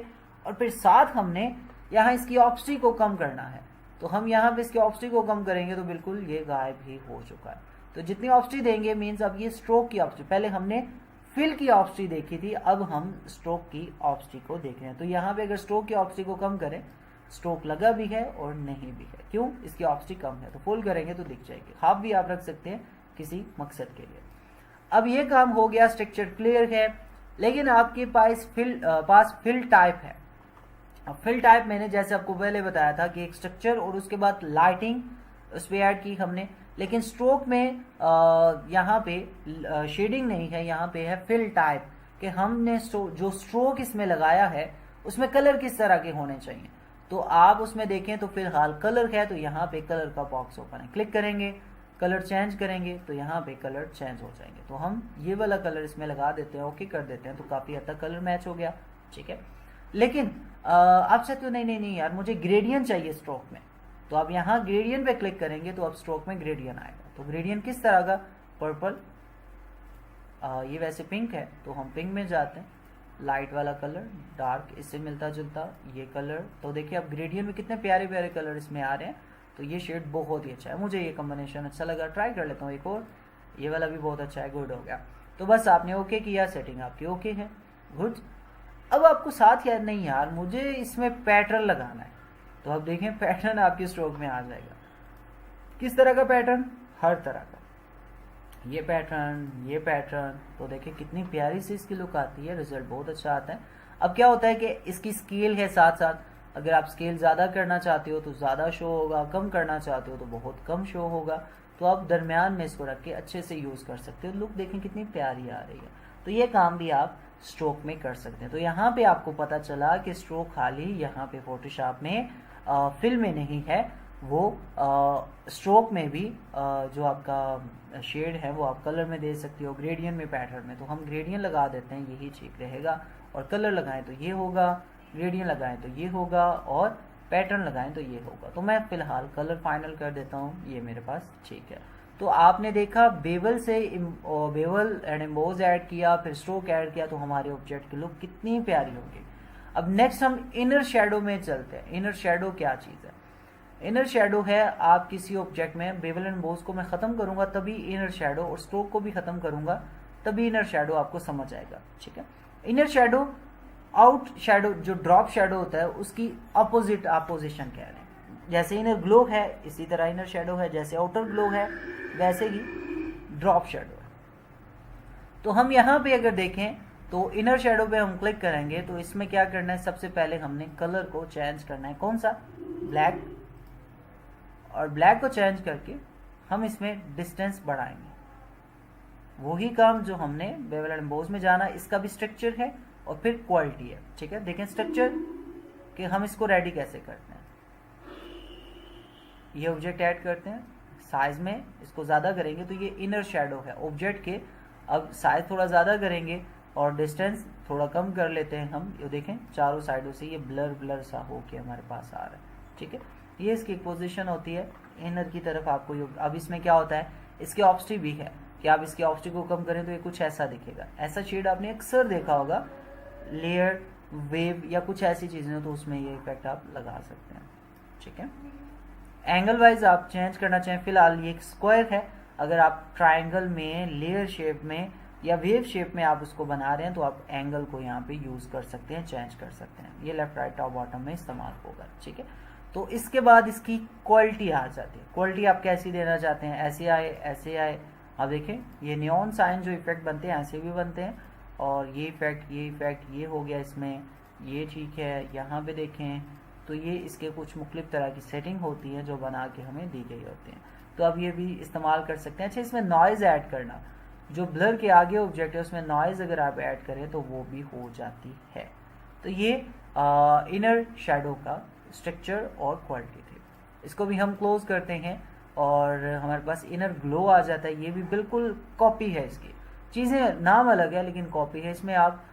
और फिर साथ हमने यहाँ इसकी ऑप्स्टी को कम करना है। तो हम यहाँ पे इसकी ऑप्स्टी को कम करेंगे तो बिल्कुल ये गायब ही हो चुका है। तो जितनी ऑप्स्टी देंगे मीन्स अब ये स्ट्रोक की ऑप्स्टी, पहले हमने फिल की ऑप्स्टी देखी थी, अब हम स्ट्रोक की ऑप्स्टी को देख रहे हैं। तो यहाँ पे अगर स्ट्रोक की ऑप्स्टी को कम करें, स्ट्रोक लगा भी है और नहीं भी है, क्यों? इसकी ऑप्स्टी कम है। तो फुल करेंगे तो दिख जाएगी। हाफ भी आप रख सकते हैं किसी मकसद के लिए। अब ये काम हो गया, स्ट्रक्चर क्लियर है, लेकिन आपके पास फिल टाइप है। अब फिल टाइप मैंने जैसे आपको पहले बताया था कि एक स्ट्रक्चर और उसके बाद लाइटिंग उस पर ऐड की हमने, लेकिन स्ट्रोक में यहाँ पे शेडिंग नहीं है, यहाँ पे है फिल टाइप, कि हमने जो स्ट्रोक इसमें लगाया है उसमें कलर किस तरह के होने चाहिए। तो आप उसमें देखें तो फिलहाल कलर है, तो यहाँ पे कलर का बॉक्स ओपन है, क्लिक करेंगे, कलर चेंज करेंगे तो यहाँ पे कलर चेंज हो जाएंगे। तो हम ये वाला कलर इसमें लगा देते हैं, ओके कर देते हैं, तो काफ़ी हद तक कलर मैच हो गया, ठीक है। लेकिन आप चाहते हो नहीं नहीं नहीं यार मुझे ग्रेडियंट चाहिए स्ट्रोक में, तो आप यहाँ ग्रेडियंट पे क्लिक करेंगे तो अब स्ट्रोक में ग्रेडियंट आएगा। तो ग्रेडियंट किस तरह का? पर्पल, ये वैसे पिंक है तो हम पिंक में जाते हैं, लाइट वाला कलर, डार्क इससे मिलता जुलता ये कलर। तो देखिए अब ग्रेडियंट में कितने प्यारे प्यारे कलर इसमें आ रहे हैं। तो ये शेड बहुत ही अच्छा है, मुझे ये कॉम्बिनेशन अच्छा लगा, ट्राई कर लेता हूँ एक और। ये वाला भी बहुत अच्छा है, गुड हो गया। तो बस आपने ओके किया, सेटिंग आपकी ओके है, गुड। अब आपको साथ याद नहीं यार मुझे इसमें पैटर्न लगाना है, तो अब देखें पैटर्न आपके स्ट्रोक में आ जाएगा। किस तरह का पैटर्न? हर तरह का, ये पैटर्न, ये पैटर्न। तो देखिए कितनी प्यारी सी इसकी लुक आती है, रिजल्ट बहुत अच्छा आता है। अब क्या होता है कि इसकी स्केल है साथ साथ, अगर आप स्केल ज़्यादा करना चाहते हो तो ज़्यादा शो होगा, कम करना चाहते हो तो बहुत कम शो होगा। तो आप दरमियान में इसको रख के अच्छे से यूज़ कर सकते हो। लुक देखें कितनी प्यारी आ रही है। तो ये काम भी आप स्ट्रोक में कर सकते हैं। तो यहाँ पे आपको पता चला कि स्ट्रोक खाली यहाँ पे फोटोशॉप में फिल में नहीं है, वो स्ट्रोक में भी जो आपका शेड है वो आप कलर में दे सकते हो, ग्रेडियंट में, पैटर्न में। तो हम ग्रेडियंट लगा देते हैं, यही ठीक रहेगा। और कलर लगाएं तो ये होगा, ग्रेडियंट लगाएं तो ये होगा, और पैटर्न लगाएं तो ये होगा। तो मैं फिलहाल कलर फाइनल कर देता हूँ, ये मेरे पास ठीक है। तो आपने देखा बेवल से बेवल एंड एम्बोज ऐड किया, फिर स्ट्रोक ऐड किया, तो हमारे ऑब्जेक्ट की लुक कितनी प्यारी होगी। अब नेक्स्ट हम इनर शेडो में चलते हैं। इनर शेडो क्या चीज़ है? इनर शेडो है आप किसी ऑब्जेक्ट में, बेवल एंड एम्बोज को मैं ख़त्म करूंगा तभी इनर शेडो, और स्ट्रोक को भी ख़त्म करूंगा तभी इनर शेडो आपको समझ आएगा, ठीक है। इनर शेडो, आउट शेडो, जो ड्रॉप शेडो होता है उसकी अपोजिट आप पोजिशन कह रहे हैं। जैसे इनर ग्लो है इसी तरह इनर शेडो है, जैसे आउटर ग्लो है वैसे ही ड्रॉप शेडो है। तो हम यहाँ पे अगर देखें तो इनर शेडो पे हम क्लिक करेंगे तो इसमें क्या करना है, सबसे पहले हमने कलर को चेंज करना है। कौन सा? ब्लैक। और ब्लैक को चेंज करके हम इसमें डिस्टेंस बढ़ाएंगे। वही काम जो हमने बेवल एंड एम्बोज में जाना, इसका भी स्ट्रक्चर है और फिर क्वालिटी है, ठीक है। देखें स्ट्रक्चर कि हम इसको रेडी कैसे करते हैं। ये ऑब्जेक्ट ऐड करते हैं, साइज में इसको ज़्यादा करेंगे तो ये इनर शेडो है ऑब्जेक्ट के। अब साइज थोड़ा ज़्यादा करेंगे और डिस्टेंस थोड़ा कम कर लेते हैं हम। ये देखें चारों साइडों से ये ब्लर ब्लर सा हो के हमारे पास आ रहा है, ठीक है। ये इसकी पोजीशन होती है इनर की तरफ आपको। अब इसमें क्या होता है, इसके ऑप्स्टी भी है कि आप इसके ऑप्स्टी को कम करें तो ये कुछ ऐसा दिखेगा। ऐसा शेड आपने अक्सर देखा होगा, लेयर, वेव या कुछ ऐसी चीज़ें हो तो उसमें ये इफेक्ट आप लगा सकते हैं, ठीक है। एंगल वाइज आप चेंज करना चाहें, फिलहाल ये एक स्क्वायर है, अगर आप ट्राइंगल में, लेयर शेप में या वेव शेप में आप उसको बना रहे हैं तो आप एंगल को यहाँ पे यूज़ कर सकते हैं, चेंज कर सकते हैं। ये लेफ्ट राइट टॉप बॉटम में इस्तेमाल होगा, ठीक है। तो इसके बाद इसकी क्वालिटी आ जाती है। क्वालिटी आप कैसी देना चाहते हैं, ऐसे आए, ऐसे आए। अब देखें ये नियॉन साइन जो इफेक्ट बनते हैं ऐसे भी बनते हैं, और ये इफेक्ट, ये इफेक्ट, ये हो गया इसमें, ये ठीक है। यहाँ पे देखें तो ये इसके कुछ मुख्तलिफ तरह की सेटिंग होती है जो बना के हमें दी गई होती हैं, तो अब ये भी इस्तेमाल कर सकते हैं। अच्छा, इसमें नॉइज़ ऐड करना, जो ब्लर के आगे ऑब्जेक्ट है उसमें नॉइज़ अगर आप ऐड करें तो वो भी हो जाती है। तो ये इनर शेडो का स्ट्रक्चर और क्वालिटी थी। इसको भी हम क्लोज करते हैं और हमारे पास इनर ग्लो आ जाता है। ये भी बिल्कुल कॉपी है, इसकी चीज़ें नाम अलग है लेकिन कॉपी है। इसमें आप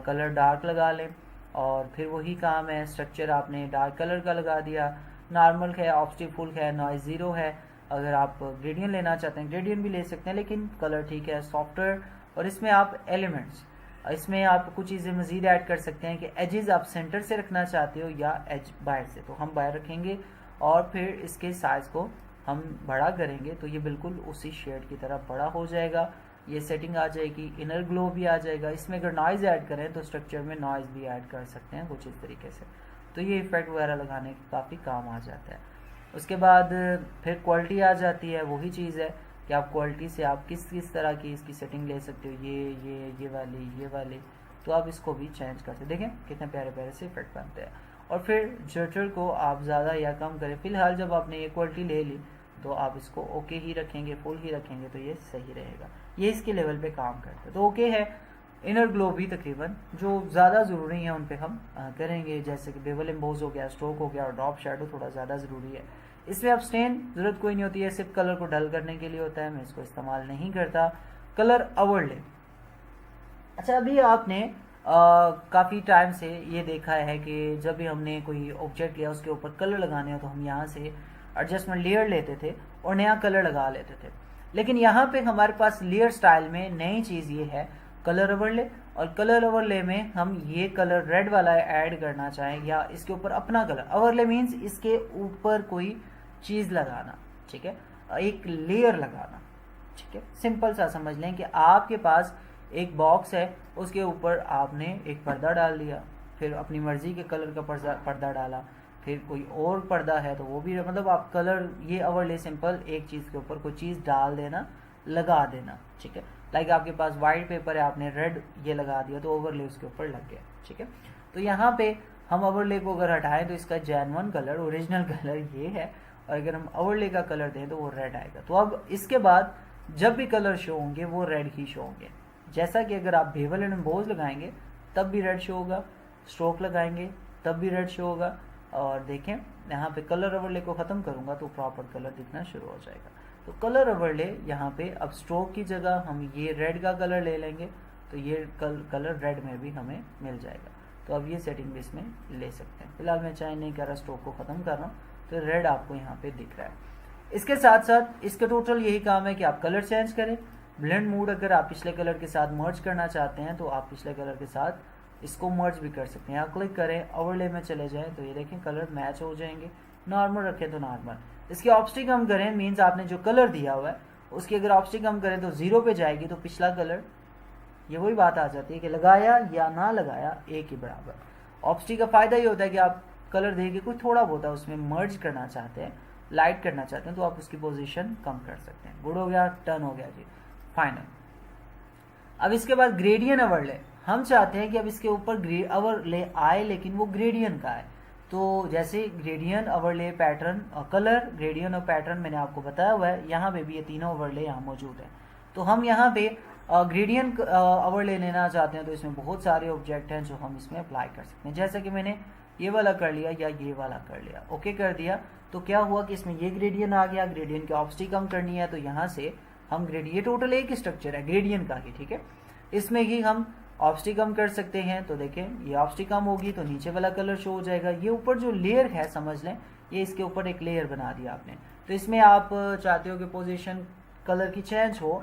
कलर डार्क लगा लें और फिर वही काम है, स्ट्रक्चर आपने डार्क कलर का लगा दिया, नॉर्मल है, ऑब्स्टिफुल है, नॉइज ज़ीरो है। अगर आप ग्रेडियंट लेना चाहते हैं ग्रेडियंट भी ले सकते हैं, लेकिन कलर ठीक है, सॉफ्टवेयर। और इसमें आप एलिमेंट्स, इसमें आप कुछ चीज़ें मज़ीद ऐड कर सकते हैं कि एजेस आप सेंटर से रखना चाहते हो या एज बाहर से, तो हम बाहर रखेंगे और फिर इसके साइज़ को हम बड़ा करेंगे तो ये बिल्कुल उसी शेड की तरह बड़ा हो जाएगा। ये सेटिंग आ जाएगी, इनर ग्लो भी आ जाएगा। इसमें अगर नॉइज़ ऐड करें तो स्ट्रक्चर में नॉइज़ भी ऐड कर सकते हैं कुछ इस तरीके से, तो ये इफेक्ट वगैरह लगाने के काफ़ी काम आ जाता है। उसके बाद फिर क्वालिटी आ जाती है, वही चीज़ है कि आप क्वालिटी से आप किस किस तरह की इसकी सेटिंग ले सकते हो, ये वाली, तो आप इसको भी चेंज कर सकते। देखें कितने प्यारे प्यारे से इफेक्ट बनते हैं। और फिर जटर को आप ज़्यादा या कम करें। फ़िलहाल जब आपने ये क्वालिटी ले ली तो आप इसको ओके ही रखेंगे, फुल ही रखेंगे तो ये सही रहेगा। ये इसके लेवल पे काम करता है, तो ओके है। इनर ग्लो भी तकरीबन जो ज़्यादा ज़रूरी है उन पे हम करेंगे, जैसे कि बेवल एम्बोज हो गया, स्ट्रोक हो गया और ड्रॉप शेडो थोड़ा ज़्यादा ज़रूरी है। इसमें अब स्टेन ज़रूरत कोई नहीं होती है, सिर्फ कलर को डल करने के लिए होता है, मैं इसको इस्तेमाल नहीं करता। कलर ओवरले, अच्छा अभी आपने काफ़ी टाइम से ये देखा है कि जब भी हमने कोई ऑब्जेक्ट लिया उसके ऊपर कलर लगाने हो तो हम यहाँ से एडजस्टमेंट लेयर लेते थे और नया कलर लगा लेते थे। लेकिन यहाँ पे हमारे पास लेयर स्टाइल में नई चीज़ ये है कलर ओवरले, और कलर ओवरले में हम ये कलर रेड वाला ऐड करना चाहें या इसके ऊपर अपना कलर, ओवरले मीन्स इसके ऊपर कोई चीज़ लगाना, ठीक है, एक लेयर लगाना, ठीक है। सिंपल सा समझ लें कि आपके पास एक बॉक्स है, उसके ऊपर आपने एक पर्दा डाल दिया, फिर अपनी मर्जी के कलर का पर्दा डाला, फिर कोई और पर्दा है तो वो भी, मतलब आप कलर ये ओवरले सिंपल एक चीज़ के ऊपर कोई चीज़ डाल देना, लगा देना, ठीक है। लाइक आपके पास वाइट पेपर है, आपने रेड ये लगा दिया तो ओवरले उसके ऊपर लग गया, ठीक है। तो यहाँ पे हम ओवरले को अगर हटाएं तो इसका जेन्युइन कलर, ओरिजिनल कलर ये है, और अगर हम ओवरले का कलर दें तो वो रेड आएगा। तो अब इसके बाद जब भी कलर शो होंगे वो रेड ही शो होंगे। जैसा कि अगर आप बेवल एंड एम्बोज लगाएंगे तब भी रेड शो होगा, स्ट्रोक लगाएंगे तब भी रेड शो होगा। और देखें यहाँ पे कलर ओवरले को ख़त्म करूँगा तो प्रॉपर कलर दिखना शुरू हो जाएगा। तो कलर ओवरले यहाँ पे अब स्ट्रोक की जगह हम ये रेड का कलर ले लेंगे तो ये कलर रेड में भी हमें मिल जाएगा। तो अब ये सेटिंग भी इसमें ले सकते हैं। फिलहाल मैं चाहे नहीं कर रहा, स्ट्रोक को ख़त्म कर रहा हूँ तो रेड आपको यहाँ पे दिख रहा है। इसके साथ साथ इसका टोटल यही काम है कि आप कलर चेंज करें। ब्लेंड मूड अगर आप पिछले कलर के साथ मर्ज करना चाहते हैं तो आप पिछले कलर के साथ इसको मर्ज भी कर सकते हैं। यहाँ क्लिक करें, ओवरले में चले जाएं तो ये देखें कलर मैच हो जाएंगे। नॉर्मल रखें तो नॉर्मल। इसकी ऑप्स्टिक हम करें मीन्स आपने जो कलर दिया हुआ है उसकी अगर ऑप्स्टिक हम करें तो 0 पे जाएगी तो पिछला कलर, ये वही बात आ जाती है कि लगाया या ना लगाया एक ही बराबर। ऑप्स्टिक का फ़ायदा ये होता है कि आप कलर दे के कुछ थोड़ा बहुत है उसमें मर्ज करना चाहते हैं, लाइट करना चाहते हैं तो आप उसकी पोजीशन कम कर सकते हैं। गुड हो गया, टर्न हो गया जी, फाइनल। अब इसके बाद ग्रेडियंट ओवरले, हम चाहते हैं कि अब इसके ऊपर ओवरले आए लेकिन वो ग्रेडियंट का है। तो जैसे ग्रेडियंट ओवरले पैटर्न और कलर, ग्रेडियंट और पैटर्न मैंने आपको बताया हुआ है, यहाँ पे भी ये तीनों ओवरले यहाँ मौजूद है। तो हम यहाँ पे ग्रेडियंट ओवरले लेना चाहते हैं तो इसमें बहुत सारे ऑब्जेक्ट हैं जो हम इसमें अप्लाई कर सकते हैं। जैसे कि मैंने ये वाला कर लिया या ये वाला कर लिया, ओके कर दिया तो क्या हुआ कि इसमें ये ग्रेडियंट आ गया। ग्रेडियंट की ऑप्स्टिक कम करनी है तो यहाँ से हम ये टोटल एक स्ट्रक्चर है ग्रेडियंट का ही, ठीक है, इसमें ही हम ऑप्स्टिक कम कर सकते हैं। तो देखें ये ऑप्स्टिक कम होगी तो नीचे वाला कलर शो हो जाएगा। ये ऊपर जो लेयर है समझ लें, ये इसके ऊपर एक लेयर बना दिया आपने। तो इसमें आप चाहते हो कि पोजीशन कलर की चेंज हो,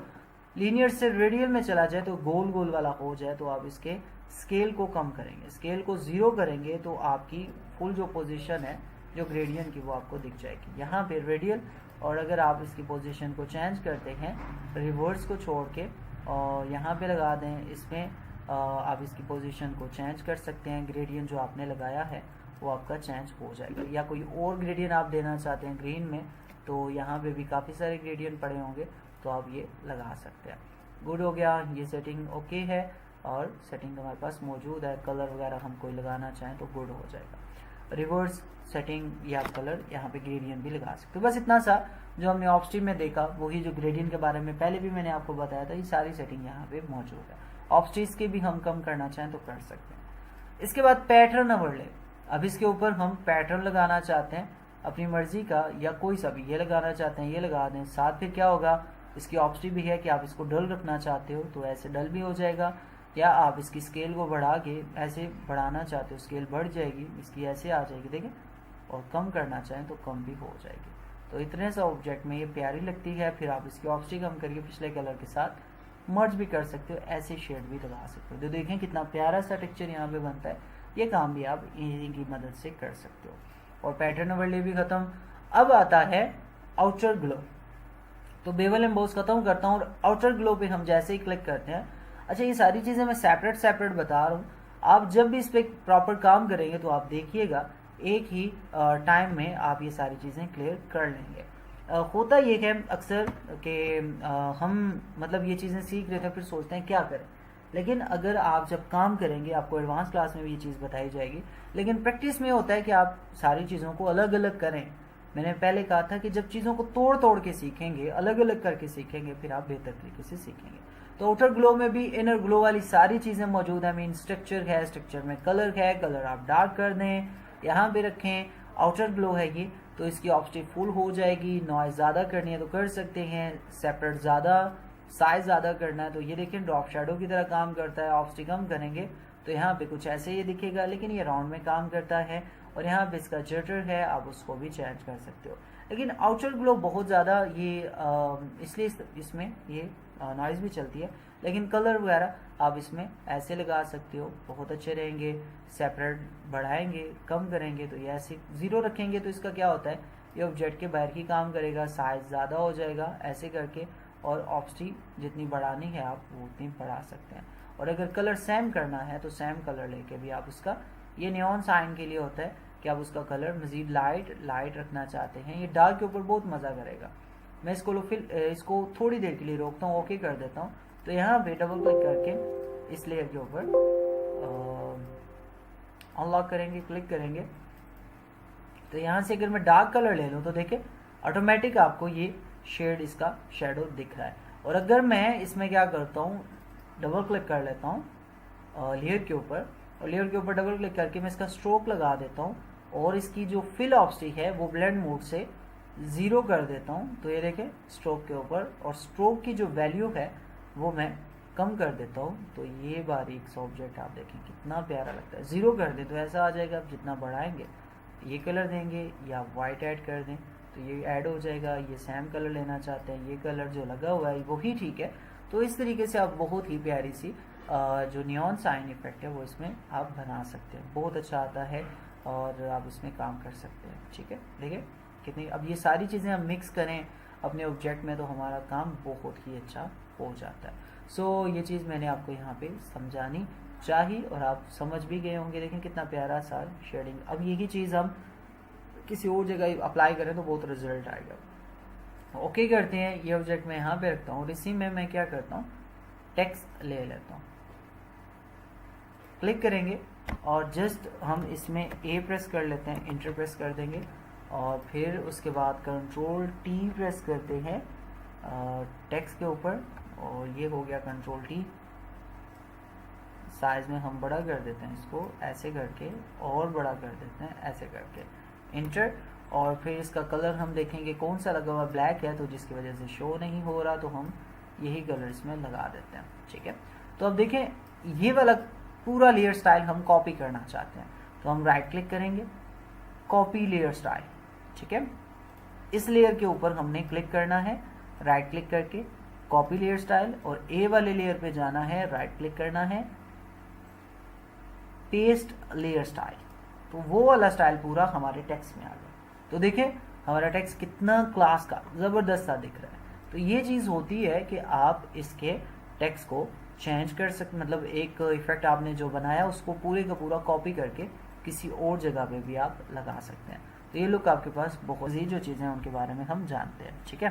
लीनियर से रेडियल में चला जाए तो गोल गोल वाला हो जाए, तो आप इसके स्केल को कम करेंगे, स्केल को 0 करेंगे तो आपकी फुल जो पोजीशन है जो ग्रेडियंट की वो आपको दिख जाएगी। यहाँ पे रेडियल, और अगर आप इसकी पोजीशन को चेंज करते हैं रिवर्स को छोड़ के और यहाँ पे लगा दें, इसमें आप इसकी पोजीशन को चेंज कर सकते हैं। ग्रेडियंट जो आपने लगाया है वो आपका चेंज हो जाएगा। या कोई और ग्रेडियंट आप देना चाहते हैं ग्रीन में तो यहाँ पे भी काफ़ी सारे ग्रेडियंट पड़े होंगे तो आप ये लगा सकते हैं। गुड हो गया, ये सेटिंग ओके है। और सेटिंग हमारे पास मौजूद है। कलर वगैरह हम कोई लगाना चाहें तो गुड हो जाएगा। रिवर्स सेटिंग या आप कलर यहाँ पे ग्रेडियंट भी लगा सकते हो। बस इतना सा जो हमने ऑप्स्ट्रीम में देखा, वही जो ग्रेडियंट के बारे में पहले भी मैंने आपको बताया था, ये सारी सेटिंग यहाँ पे मौजूद है। ऑप्स्ट्रीज के भी हम कम करना चाहें तो कर सकते हैं। इसके बाद पैटर्न ओवरले। अब इसके ऊपर हम पैटर्न लगाना चाहते हैं अपनी मर्जी का, या कोई सा भी, ये लगाना चाहते हैं ये लगा दें। साथ फिर क्या होगा, इसकी ऑप्शन भी है कि आप इसको डल रखना चाहते हो तो ऐसे डल भी हो जाएगा, या आप इसकी स्केल को बढ़ा के ऐसे बढ़ाना चाहते हो, स्केल बढ़ जाएगी, इसकी ऐसे आ जाएगी, देखें। और कम करना चाहें तो कम भी हो जाएगी। तो इतने सा ऑब्जेक्ट में ये प्यारी लगती है। फिर आप इसकी ऑप्शन कम करके पिछले कलर के साथ मर्ज भी कर सकते हो, ऐसे शेड भी लगा सकते हो। तो देखें कितना प्यारा सा टेक्सचर यहाँ पे बनता है। ये काम भी आप इन्हीं की मदद से कर सकते हो। और पैटर्न ओवरले भी खत्म। अब आता है आउटर ग्लो। तो बेवल एम्बोस खत्म करता हूँ और आउटर ग्लो पे हम जैसे ही क्लिक करते हैं, अच्छा ये सारी चीज़ें मैं सेपरेट बता रहा हूँ। आप जब भी इस पर प्रॉपर काम करेंगे तो आप देखिएगा एक ही टाइम में आप ये सारी चीज़ें क्लियर कर लेंगे। होता ये है अक्सर कि हम मतलब ये चीज़ें सीख रहे थे फिर सोचते हैं क्या करें, लेकिन अगर आप जब काम करेंगे, आपको एडवांस क्लास में भी ये चीज़ बताई जाएगी, लेकिन प्रैक्टिस में होता है कि आप सारी चीज़ों को अलग अलग करें। मैंने पहले कहा था कि जब चीज़ों को तोड़ के सीखेंगे, अलग अलग करके सीखेंगे, फिर आप बेहतर तरीके से सीखेंगे। तो आउटर ग्लो में भी इनर ग्लो वाली सारी चीज़ें मौजूद है। मीन स्ट्रक्चर है, स्ट्रक्चर में कलर है, कलर आप डार्क कर दें, यहाँ पे रखें। आउटर ग्लो है ये, तो इसकी ऑप्शन फुल हो जाएगी। नॉइज ज़्यादा करनी है तो कर सकते हैं, सेपरेट ज़्यादा, साइज ज़्यादा करना है तो ये देखें ड्रॉप शेडो की तरह काम करता है। ऑप्शन कम करेंगे तो यहाँ पे कुछ ऐसे ये दिखेगा, लेकिन ये राउंड में काम करता है। और यहाँ पे इसका जटर है, आप उसको भी चेंज कर सकते हो। लेकिन आउटर ग्लो बहुत ज़्यादा ये इसलिए इसमें ये नॉइज़ भी चलती है, लेकिन कलर वगैरह आप इसमें ऐसे लगा सकते हो, बहुत अच्छे रहेंगे। सेपरेट बढ़ाएंगे, कम करेंगे तो ये ऐसे 0 रखेंगे तो इसका क्या होता है, ये ऑब्जेक्ट के बाहर की काम करेगा, साइज ज़्यादा हो जाएगा ऐसे करके। और ऑप्शन जितनी बढ़ानी है आप वो उतनी बढ़ा सकते हैं। और अगर कलर सेम करना है तो सेम कलर लेके भी आप उसका, ये नियॉन साइन के लिए होता है कि आप उसका कलर मज़ीद लाइट रखना चाहते हैं। ये डार्क के ऊपर बहुत मज़ा करेगा। मैं इसको थोड़ी देर के लिए रोकता हूँ, ओके कर देता हूँ। तो यहाँ पे डबल क्लिक करके इस लेयर के ऊपर अनलॉक करेंगे, क्लिक करेंगे। तो यहाँ से अगर मैं डार्क कलर ले लूँ तो देखिए ऑटोमेटिक आपको ये शेड, इसका शेडो दिख रहा है। और अगर मैं इसमें क्या करता हूँ, डबल क्लिक कर लेता हूँ लेयर के ऊपर, और लेयर के ऊपर डबल क्लिक करके मैं इसका स्ट्रोक लगा देता हूँ, और इसकी जो फिल ऑप्शन है वो ब्लेंड मोड से 0 कर देता हूँ। तो ये देखें स्ट्रोक के ऊपर, और स्ट्रोक की जो वैल्यू है वो मैं कम कर देता हूँ। तो ये बारीक सा ऑब्जेक्ट आप देखें कितना प्यारा लगता है। 0 कर दें तो ऐसा आ जाएगा। आप जितना बढ़ाएंगे, ये कलर देंगे या वाइट ऐड कर दें तो ये ऐड हो जाएगा। ये सेम कलर लेना चाहते हैं, ये कलर जो लगा हुआ है वही ठीक है। तो इस तरीके से आप बहुत ही प्यारी सी जो नियॉन साइन इफेक्ट है वो इसमें आप बना सकते हैं। बहुत अच्छा आता है और आप इसमें काम कर सकते हैं। ठीक है, देखिए कितनी, अब ये सारी चीज़ें हम मिक्स करें अपने ऑब्जेक्ट में तो हमारा काम बहुत ही अच्छा हो जाता है। सो ये चीज़ मैंने आपको यहाँ पे समझानी चाहिए और आप समझ भी गए होंगे। देखें कितना प्यारा सा शेडिंग। अब यही चीज़ हम किसी और जगह अप्लाई करें तो बहुत रिजल्ट आएगा। ओके करते हैं, ये ऑब्जेक्ट मैं यहाँ पे रखता हूँ और इसी में मैं क्या करता हूँ, टेक्स्ट ले लेता हूँ, क्लिक करेंगे और जस्ट हम इसमें ए प्रेस कर लेते हैं, इंटर प्रेस कर देंगे और फिर उसके बाद कंट्रोल टी प्रेस करते हैं टेक्स्ट के ऊपर और ये हो गया कंट्रोल टी। साइज में हम बड़ा कर देते हैं इसको ऐसे करके, और बड़ा कर देते हैं ऐसे करके, इंटर। और फिर इसका कलर हम देखेंगे कौन सा लगा हुआ, ब्लैक है तो जिसकी वजह से शो नहीं हो रहा, तो हम यही कलर इसमें लगा देते हैं। ठीक है, तो अब देखें ये वाला पूरा लेयर स्टाइल हम कॉपी करना चाहते हैं तो हम राइट क्लिक करेंगे, कॉपी लेयर स्टाइल। ठीक है, इस लेयर के ऊपर हमने क्लिक करना है राइट क्लिक करके, कॉपी लेयर स्टाइल, और ए वाले लेयर पे जाना है, राइट क्लिक करना है, पेस्ट लेयर स्टाइल। तो वो वाला स्टाइल पूरा हमारे टेक्स्ट में आ गया। तो देखिए हमारा टेक्स्ट कितना क्लास का जबरदस्त सा दिख रहा है। तो ये चीज़ होती है कि आप इसके टेक्स्ट को चेंज कर सकते, मतलब एक इफेक्ट आपने जो बनाया उसको पूरे का पूरा कॉपी करके किसी और जगह पे भी आप लगा सकते हैं। तो ये लुक आपके पास बहुत ही जो चीज़ें हैं उनके बारे में हम जानते हैं। ठीक है,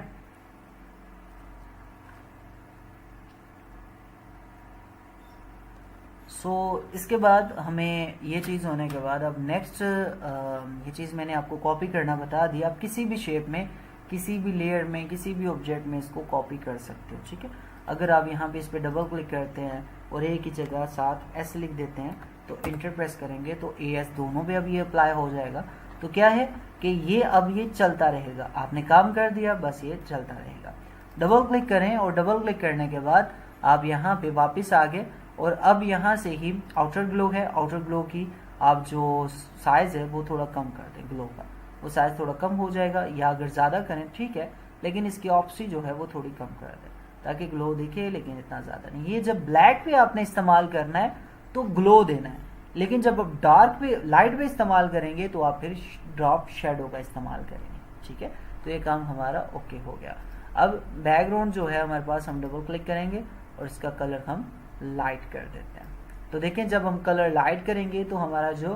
इसके बाद हमें ये चीज़ होने के बाद अब नेक्स्ट ये चीज़ मैंने आपको कॉपी करना बता दिया। आप किसी भी शेप में, किसी भी लेयर में, किसी भी ऑब्जेक्ट में इसको कॉपी कर सकते हो, ठीक है। अगर आप यहाँ पे इस पर डबल क्लिक करते हैं और ए की जगह साथ एस लिख देते हैं तो इंटर प्रेस करेंगे तो ए एस दोनों पे अब ये अप्लाई हो जाएगा। तो क्या है कि ये अब ये चलता रहेगा, आपने काम कर दिया, बस ये चलता रहेगा। डबल क्लिक करें और डबल क्लिक करने के बाद आप यहाँ पे वापस आ गए और अब यहाँ से ही आउटर ग्लो है, आउटर ग्लो की आप जो साइज़ है वो थोड़ा कम कर दें, ग्लो का वो साइज़ थोड़ा कम हो जाएगा, या अगर ज़्यादा करें ठीक है, लेकिन इसकी ऑप्सी जो है वो थोड़ी कम कर दें ताकि ग्लो दिखे, लेकिन इतना ज़्यादा नहीं। ये जब ब्लैक पे आपने इस्तेमाल करना है तो ग्लो देना है, लेकिन जब आप डार्क पे, लाइट पे इस्तेमाल करेंगे तो आप फिर ड्रॉप शेडो का इस्तेमाल करेंगे, ठीक है। तो ये काम हमारा ओके हो गया। अब बैकग्राउंड जो है हमारे पास, हम डबल क्लिक करेंगे और इसका कलर हम लाइट कर देते हैं। तो देखें जब हम कलर लाइट करेंगे तो हमारा जो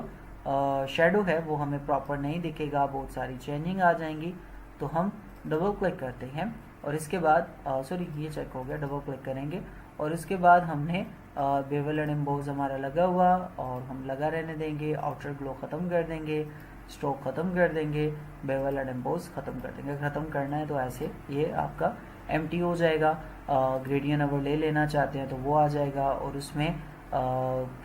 शेडो है वो हमें प्रॉपर नहीं दिखेगा, बहुत सारी चेंजिंग आ जाएंगी। तो हम डबल क्लिक करते हैं और इसके बाद सॉरी ये चेक हो गया, डबल क्लिक करेंगे और इसके बाद हमने बेवल एंड एम्बोज हमारा लगा हुआ और हम लगा रहने देंगे, आउटर ग्लो ख़त्म कर देंगे, स्ट्रोक ख़त्म कर देंगे, बेवल एंड एम्बोज ख़त्म कर देंगे। ख़त्म करना है तो ऐसे ये आपका एम्प्टी हो जाएगा। ग्रेडियंट ओवरले लेना चाहते हैं तो वो आ जाएगा, और उसमें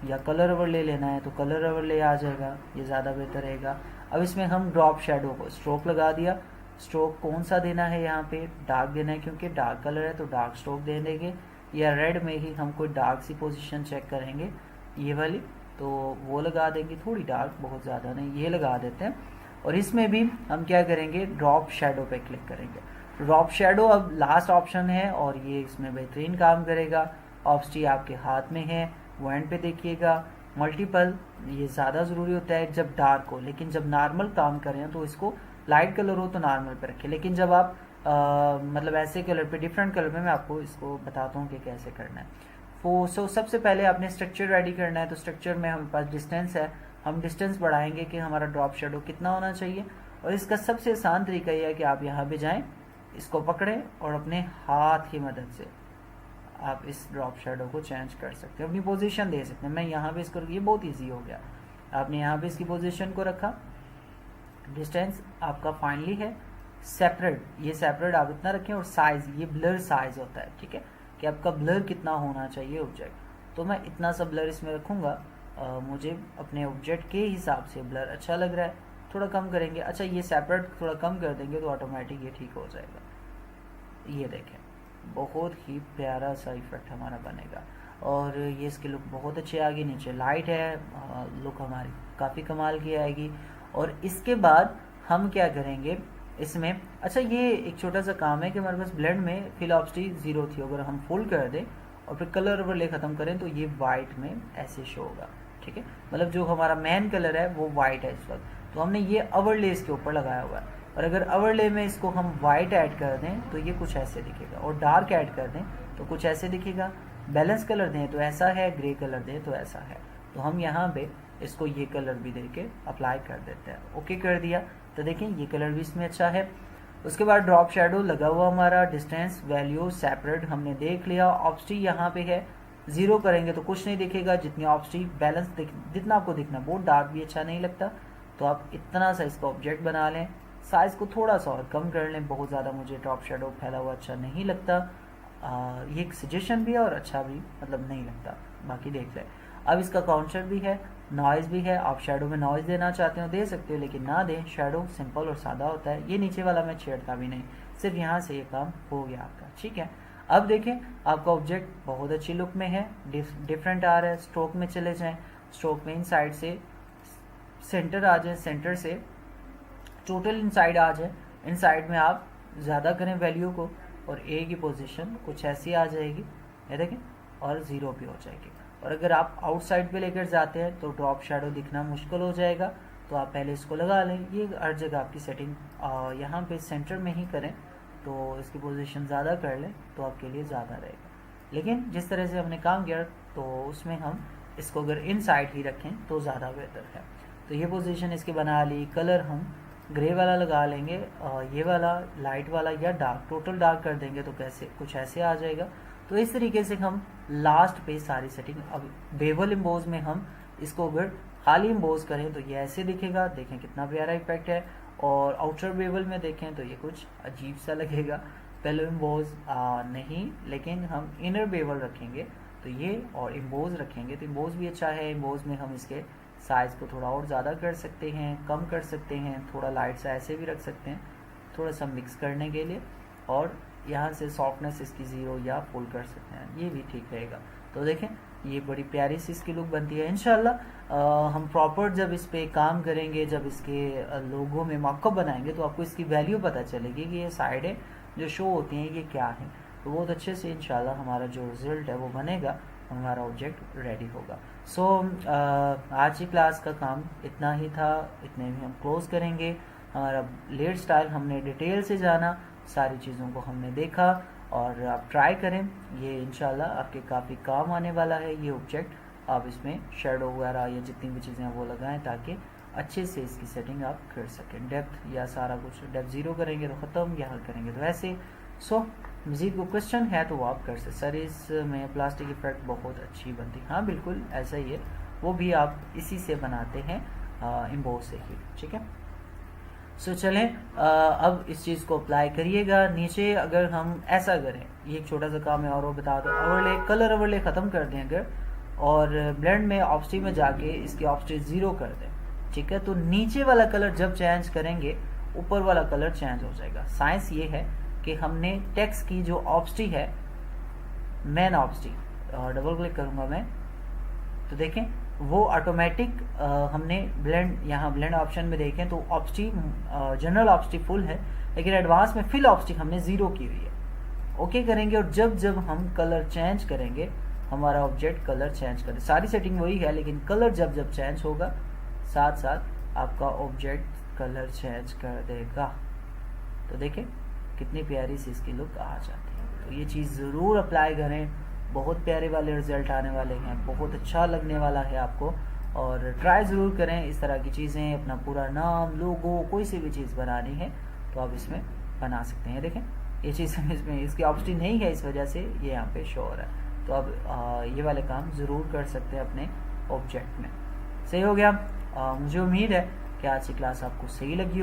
या कलर ओवरले लेना है तो कलर ओवरले आ जाएगा, ये ज़्यादा बेहतर रहेगा। अब इसमें हम ड्रॉप शेडो को स्ट्रोक लगा दिया। स्ट्रोक कौन सा देना है, यहाँ पे डार्क देना है क्योंकि डार्क कलर है तो डार्क स्ट्रोक दे देंगे, या रेड में ही हम कोई डार्क सी पोजीशन चेक करेंगे ये वाली, तो वो लगा देंगे, थोड़ी डार्क बहुत ज़्यादा नहीं, ये लगा देते हैं। और इसमें भी हम क्या करेंगे, ड्रॉप शेडो पे क्लिक करेंगे। ड्रॉप शेडो अब लास्ट ऑप्शन है और ये इसमें बेहतरीन काम करेगा। ऑप्स्टी आपके हाथ में है, वो एंड पे देखिएगा। मल्टीपल ये ज़्यादा ज़रूरी होता है जब डार्क हो, लेकिन जब नॉर्मल काम करें तो इसको लाइट कलर हो तो नॉर्मल पे रखें, लेकिन जब आप मतलब ऐसे कलर पे, डिफरेंट कलर पे मैं आपको इसको बताता हूँ कि कैसे करना है। सबसे पहले आपने स्ट्रक्चर रेडी करना है। तो स्ट्रक्चर में हमारे पास डिस्टेंस है, हम डिस्टेंस बढ़ाएंगे कि हमारा ड्रॉप शेडो कितना होना चाहिए। और इसका सबसे आसान तरीका यह है कि आप यहाँ पे जाएं, इसको पकड़ें और अपने हाथ की मदद से आप इस ड्रॉप शेडो को चेंज कर सकते हैं, अपनी पोजीशन दे सकते हैं। मैं यहाँ पे इसको, ये बहुत इजी हो गया, आपने यहाँ पे इसकी पोजीशन को रखा, डिस्टेंस आपका फाइनली है सेपरेट, ये सेपरेट आप इतना रखें, और साइज, ये ब्लर साइज होता है, ठीक है, कि आपका ब्लर कितना होना चाहिए ऑब्जेक्ट। तो मैं इतना सा ब्लर इसमें रखूँगा, मुझे अपने ऑब्जेक्ट के हिसाब से ब्लर अच्छा लग रहा है, थोड़ा कम करेंगे। अच्छा ये सेपरेट थोड़ा कम कर देंगे तो ऑटोमेटिक ये ठीक हो जाएगा। ये देखें बहुत ही प्यारा सा इफेक्ट हमारा बनेगा, और ये इसकी लुक बहुत अच्छी आएगी। नीचे लाइट है, लुक हमारी काफ़ी कमाल की आएगी। और इसके बाद हम क्या करेंगे इसमें, अच्छा ये एक छोटा सा काम है कि हमारे पास ब्लेंड में फिल ऑप्स्टी 0 थी, अगर हम फुल कर दें और फिर कलर ओवरले ख़त्म करें तो ये वाइट में ऐसे शो होगा, ठीक है। मतलब जो हमारा मेन कलर है वो वाइट है इस वक्त, तो हमने ये ओवरले इसके ऊपर लगाया हुआ है। और अगर ओवरले में इसको हम वाइट ऐड कर दें तो ये कुछ ऐसे दिखेगा, और डार्क ऐड कर दें तो कुछ ऐसे दिखेगा। बैलेंस कलर दें तो ऐसा है, ग्रे कलर दें तो ऐसा है। तो हम यहाँ पे इसको ये कलर भी दे के अप्लाई कर देते हैं। ओके कर दिया तो देखें ये कलर भी इसमें अच्छा है। उसके बाद ड्रॉप शेडो लगा हुआ हमारा, डिस्टेंस वैल्यू सेपरेट हमने देख लिया। ऑप्स्टी यहाँ पे है, 0 करेंगे तो कुछ नहीं दिखेगा, जितनी ऑप्स्टी बैलेंस जितना आपको दिखना, बहुत डार्क भी अच्छा नहीं लगता। तो आप इतना सा इसका ऑब्जेक्ट बना लें, साइज़ को थोड़ा सा और कम कर लें, बहुत ज़्यादा मुझे ड्रॉप शेडो फैला हुआ अच्छा नहीं लगता। ये एक सजेशन भी है और अच्छा भी मतलब नहीं लगता, बाकी देख लें। अब इसका काउंटर भी है, नॉइज़ भी है, आप शेडो में नॉइज़ देना चाहते हो दे सकते हो, लेकिन ना दें, शेडो सिंपल और सादा होता है। ये नीचे वाला मैं छेड़ता भी नहीं, सिर्फ यहाँ से ये काम हो गया आपका, ठीक है। अब देखें आपका ऑब्जेक्ट बहुत अच्छी लुक में है, डिफरेंट आ रहा है। स्ट्रोक में चले जाएँ, स्ट्रोक में इन साइड से सेंटर आ जाए, सेंटर से टोटल इनसाइड आ जाए। इनसाइड में आप ज़्यादा करें वैल्यू को और ए की पोजीशन कुछ ऐसी आ जाएगी, ये देखें, और 0 भी हो जाएगी। और अगर आप आउटसाइड पे लेकर जाते हैं तो ड्रॉप शेडो दिखना मुश्किल हो जाएगा, तो आप पहले इसको लगा लें। ये हर जगह आपकी सेटिंग यहाँ पे सेंटर में ही करें, तो इसकी पोजीशन ज़्यादा कर लें तो आपके लिए ज़्यादा रहेगा। लेकिन जिस तरह से हमने काम किया तो उसमें हम इसको अगर इनसाइड ही रखें तो ज़्यादा बेहतर है। तो ये पोजीशन इसकी बना ली। कलर हम ग्रे वाला लगा लेंगे, ये वाला लाइट वाला या डार्क, टोटल डार्क कर देंगे तो कैसे कुछ ऐसे आ जाएगा। तो इस तरीके से हम लास्ट पे सारी सेटिंग, अब बेवल इम्बोज में हम इसको अगर खाली इम्बोज करें तो ये ऐसे दिखेगा, देखें कितना प्यारा इफेक्ट है। और आउटर बेवल में देखें तो ये कुछ अजीब सा लगेगा, पहले इम्बोज नहीं, लेकिन हम इनर बेवल रखेंगे तो ये और इम्बोज रखेंगे तो इम्बोज भी अच्छा है। इम्बोज में हम इसके साइज़ को थोड़ा और ज़्यादा कर सकते हैं, कम कर सकते हैं, थोड़ा लाइट सा ऐसे भी रख सकते हैं थोड़ा सा मिक्स करने के लिए, और यहाँ से सॉफ्टनेस इसकी 0 या फुल कर सकते हैं, ये भी ठीक रहेगा। तो देखें ये बड़ी प्यारी सी इसकी लुक बनती है। इंशाल्लाह हम प्रॉपर जब इस पे काम करेंगे, जब इसके लोगों में मॉकअप बनाएंगे तो आपको इसकी वैल्यू पता चलेगी कि ये साइडें जो शो होती हैं ये क्या है। तो बहुत अच्छे से इंशाल्लाह हमारा जो रिज़ल्ट है वो बनेगा, हमारा ऑब्जेक्ट रेडी होगा। सो आज की क्लास का काम इतना ही था, इतने में हम क्लोज करेंगे। हमारा लेयर स्टाइल हमने डिटेल से जाना, सारी चीज़ों को हमने देखा, और आप ट्राई करें, ये इंशाल्लाह आपके काफ़ी काम आने वाला है। ये ऑब्जेक्ट आप इसमें शेडो वगैरह या जितनी भी चीज़ें वो लगाएं ताकि अच्छे से इसकी सेटिंग आप कर सकें। डेप्थ या सारा कुछ, डेप्थ 0 करेंगे तो ख़त्म, यहाँ करेंगे तो ऐसे। सो मज़ीद को क्वेश्चन है तो वो आप कर सकते। सर इसमें प्लास्टिक इफेक्ट बहुत अच्छी बनती, हाँ बिल्कुल ऐसा ही है, वो भी आप इसी से बनाते हैं, इम्बोज से ही, ठीक है। सो चलें अब इस चीज़ को अप्लाई करिएगा। नीचे अगर हम ऐसा करें, ये एक छोटा सा काम है और वो बता दो, ओवरले कलर ओवरले ख़त्म कर दें अगर, और ब्लेंड में ऑप्शन में जाके इसकी ऑप्शन 0 कर दें, ठीक है, तो नीचे वाला कलर जब चेंज करेंगे ऊपर वाला कलर चेंज हो जाएगा। साइंस ये है कि हमने टेक्स्ट की जो ऑप्शन है, मैन ऑप्शन, डबल क्लिक करूँगा मैं तो देखें वो ऑटोमेटिक हमने ब्लेंड, यहाँ ब्लेंड ऑप्शन में देखें तो ऑप्शन जनरल ऑप्शन फुल है, लेकिन एडवांस में फिल ऑप्शन हमने 0 की हुई है। ओके करेंगे और जब जब हम कलर चेंज करेंगे हमारा ऑब्जेक्ट कलर चेंज करे, सारी सेटिंग वही है लेकिन कलर जब जब चेंज होगा साथ साथ आपका ऑब्जेक्ट कलर चेंज कर देगा। तो देखें कितनी प्यारी सी इसकी लुक आ जाती है। तो ये चीज़ ज़रूर अप्लाई करें, बहुत प्यारे वाले रिजल्ट आने वाले हैं, बहुत अच्छा लगने वाला है आपको, और ट्राई ज़रूर करें इस तरह की चीज़ें। अपना पूरा नाम, लोगो, कोई सी भी चीज़ बनानी है तो आप इसमें बना सकते हैं। देखें ये चीज़ इसमें इसकी ऑप्शन नहीं है, इस वजह से ये यहाँ पे शो हो रहा है। तो अब ये वाले काम ज़रूर कर सकते हैं अपने ऑब्जेक्ट में। सही हो गया। मुझे उम्मीद है कि आज की क्लास आपको सही लगी।